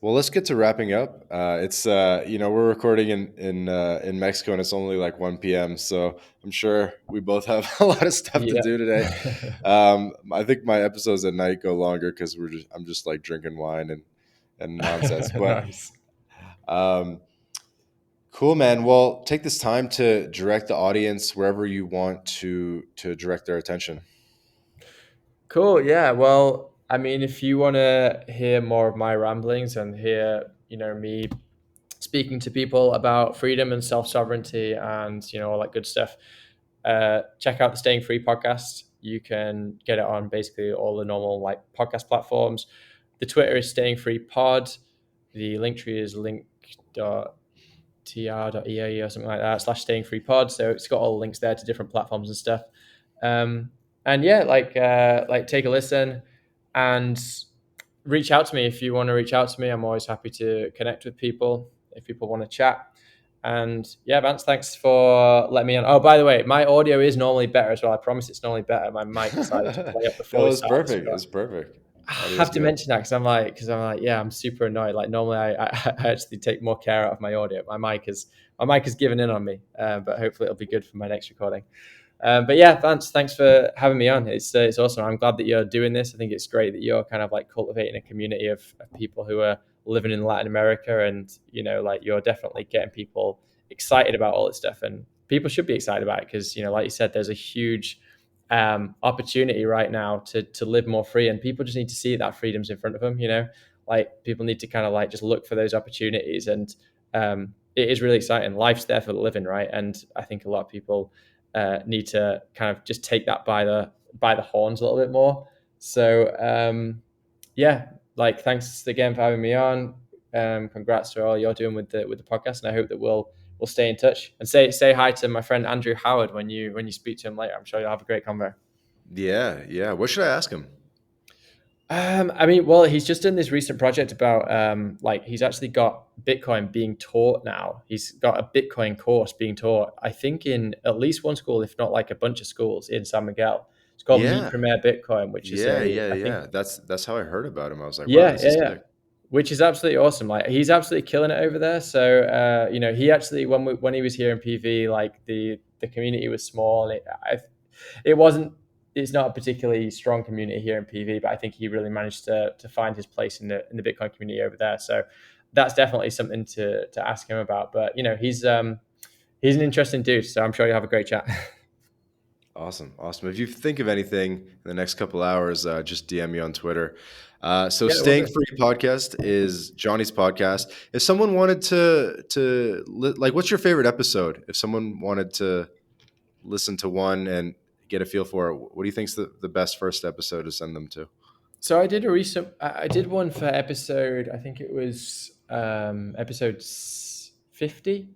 Well, let's get to wrapping up. It's we're recording in Mexico and it's only like 1 p.m. So I'm sure we both have a lot of stuff to Yeah. do today. I think my episodes at night go longer because I'm just like drinking wine and nonsense. But Nice. cool, man. Well, take this time to direct the audience wherever you want to direct their attention. Cool. Yeah. Well, I mean, if you want to hear more of my ramblings and hear, me speaking to people about freedom and self sovereignty and all that good stuff, check out the Staying Free podcast. You can get it on basically all the normal like podcast platforms. The Twitter is Staying Free Pod. The link tree is link.tr.ee or something like that /Staying Free Pod. So it's got all the links there to different platforms and stuff. And yeah, like take a listen and reach out to me if you want to reach out to me. I'm always happy to connect with people if people want to chat. And yeah, Vance, thanks for letting me on. Oh, by the way, my audio is normally better as well. I promise it's normally better. My mic decided to play up before No, we it's started. perfect. It's perfect. I Audio's have to good. mention that because I'm like, yeah, I'm super annoyed. Like normally I actually take more care out of my audio. My mic has given in on me, but hopefully it'll be good for my next recording. But yeah, Vance, thanks for having me on. It's awesome. I'm glad that you're doing this. I think it's great that you're kind of like cultivating a community of people who are living in Latin America, and like you're definitely getting people excited about all this stuff, and people should be excited about it because like you said, there's a huge opportunity right now to live more free, and people just need to see that freedom's in front of them. Like people need to kind of like just look for those opportunities and it is really exciting. Life's there for the living, right? And I think a lot of people need to kind of just take that by the horns a little bit more. So yeah, like thanks again for having me on. Congrats to all you're doing with the podcast, and I hope that we'll stay in touch. And say hi to my friend Andrew Howard when you speak to him later. I'm sure you'll have a great convo. Yeah. What should I ask him? I mean, well, he's just done this recent project about like he's actually got Bitcoin being taught now. He's got a Bitcoin course being taught, I think, in at least one school, if not like a bunch of schools in San Miguel. It's called Meet Yeah. Premier Bitcoin, which is I think, Yeah. That's how I heard about him. I was like, wow, yeah, this yeah, is yeah. sick. Which is absolutely awesome. Like he's absolutely killing it over there. So he actually when he was here in PV, like the community was small. It wasn't. It's not a particularly strong community here in PV, but I think he really managed to find his place in the Bitcoin community over there. So that's definitely something to ask him about. But he's an interesting dude. So I'm sure you'll have a great chat. Awesome. If you think of anything in the next couple hours, just DM me on Twitter. So Yeah, Staying Free podcast is Jonny's podcast. If someone wanted to like, what's your favorite episode? If someone wanted to listen to one and get a feel for it, what do you think's the best first episode to send them to? So I did one for episode, I think it was episode 50.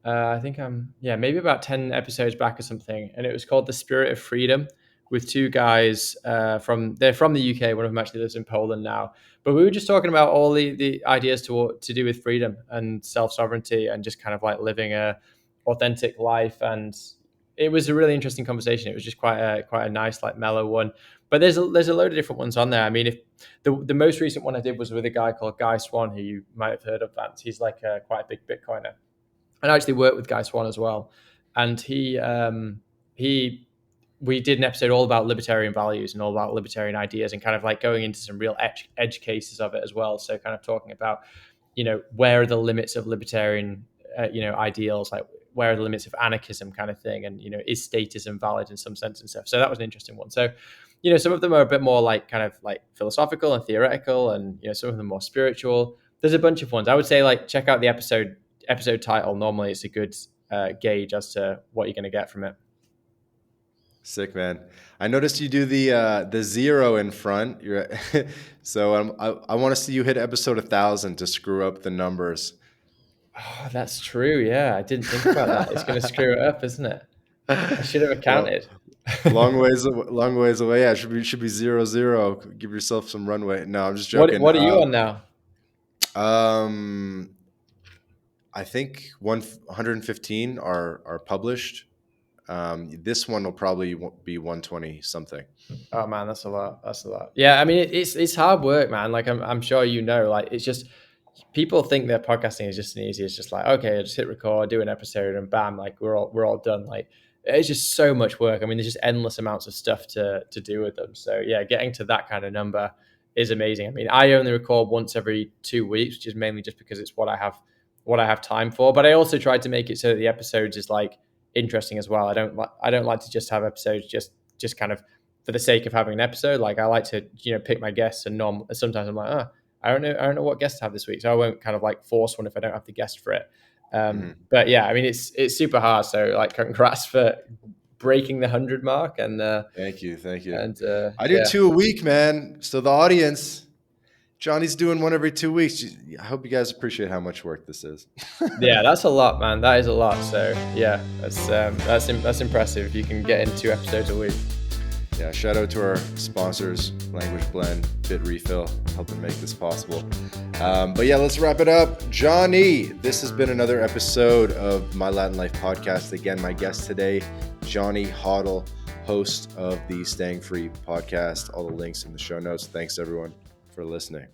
I think maybe about 10 episodes back or something. And it was called The Spirit of Freedom with two guys they're from the UK. One of them actually lives in Poland now. But we were just talking about all the ideas to do with freedom and self-sovereignty and just kind of like living a authentic life. And it was a really interesting conversation. It was just quite a nice, like mellow one. But there's a load of different ones on there. I mean, if the most recent one I did was with a guy called Guy Swan, who you might have heard of, Vance. He's like quite a big Bitcoiner. And I actually worked with Guy Swan as well. And we did an episode all about libertarian values and all about libertarian ideas and kind of like going into some real edge cases of it as well. So kind of talking about, where are the limits of libertarian, ideals, like where are the limits of anarchism kind of thing. And, is statism valid in some sense and stuff. So that was an interesting one. So, some of them are a bit more like kind of like philosophical and theoretical and, some of them more spiritual. There's a bunch of ones. I would say like check out the episode title. Normally it's a good gauge as to what you're going to get from it. Sick, man. I noticed you do the 0 in front. So I want to see you hit episode 1,000 to screw up the numbers. Oh, that's true. Yeah, I didn't think about that. It's going to screw it up, isn't it? I should have accounted. Long ways away. Yeah, it should be 0-0. Give yourself some runway. No, I'm just joking. What are you on now? I think 115 are published. This one will probably be 120 something. Oh man, that's a lot. Yeah, I mean it's hard work, man. Like I'm sure like it's just people think that podcasting is just an easy. It's just like okay, just hit record, do an episode, and bam, like we're all done. Like it's just so much work. I mean, there's just endless amounts of stuff to do with them. So yeah, getting to that kind of number is amazing. I mean, I only record once every 2 weeks, which is mainly just because it's what I have time for. But I also tried to make it so that the episodes is like interesting as well. I don't like to just have episodes just kind of for the sake of having an episode. Like I like to pick my guests, and sometimes I'm like I don't know what guest to have this week, so I won't kind of like force one if I don't have the guest for it. But yeah, I mean it's super hard. So like congrats for breaking the 100 mark. And thank you. And I do 2 a week, man. So the audience, Jonny's doing one every 2 weeks. I hope you guys appreciate how much work this is. Yeah, that's a lot, man. That is a lot. So yeah, that's impressive if you can get in 2 episodes a week. Yeah, shout out to our sponsors, Language Blend, Bit Refill, helping make this possible. But yeah, let's wrap it up. Jonny, this has been another episode of My Latin Life podcast. Again, my guest today, Jonny Hodl, host of the Staying Free podcast. All the links in the show notes. Thanks everyone for listening.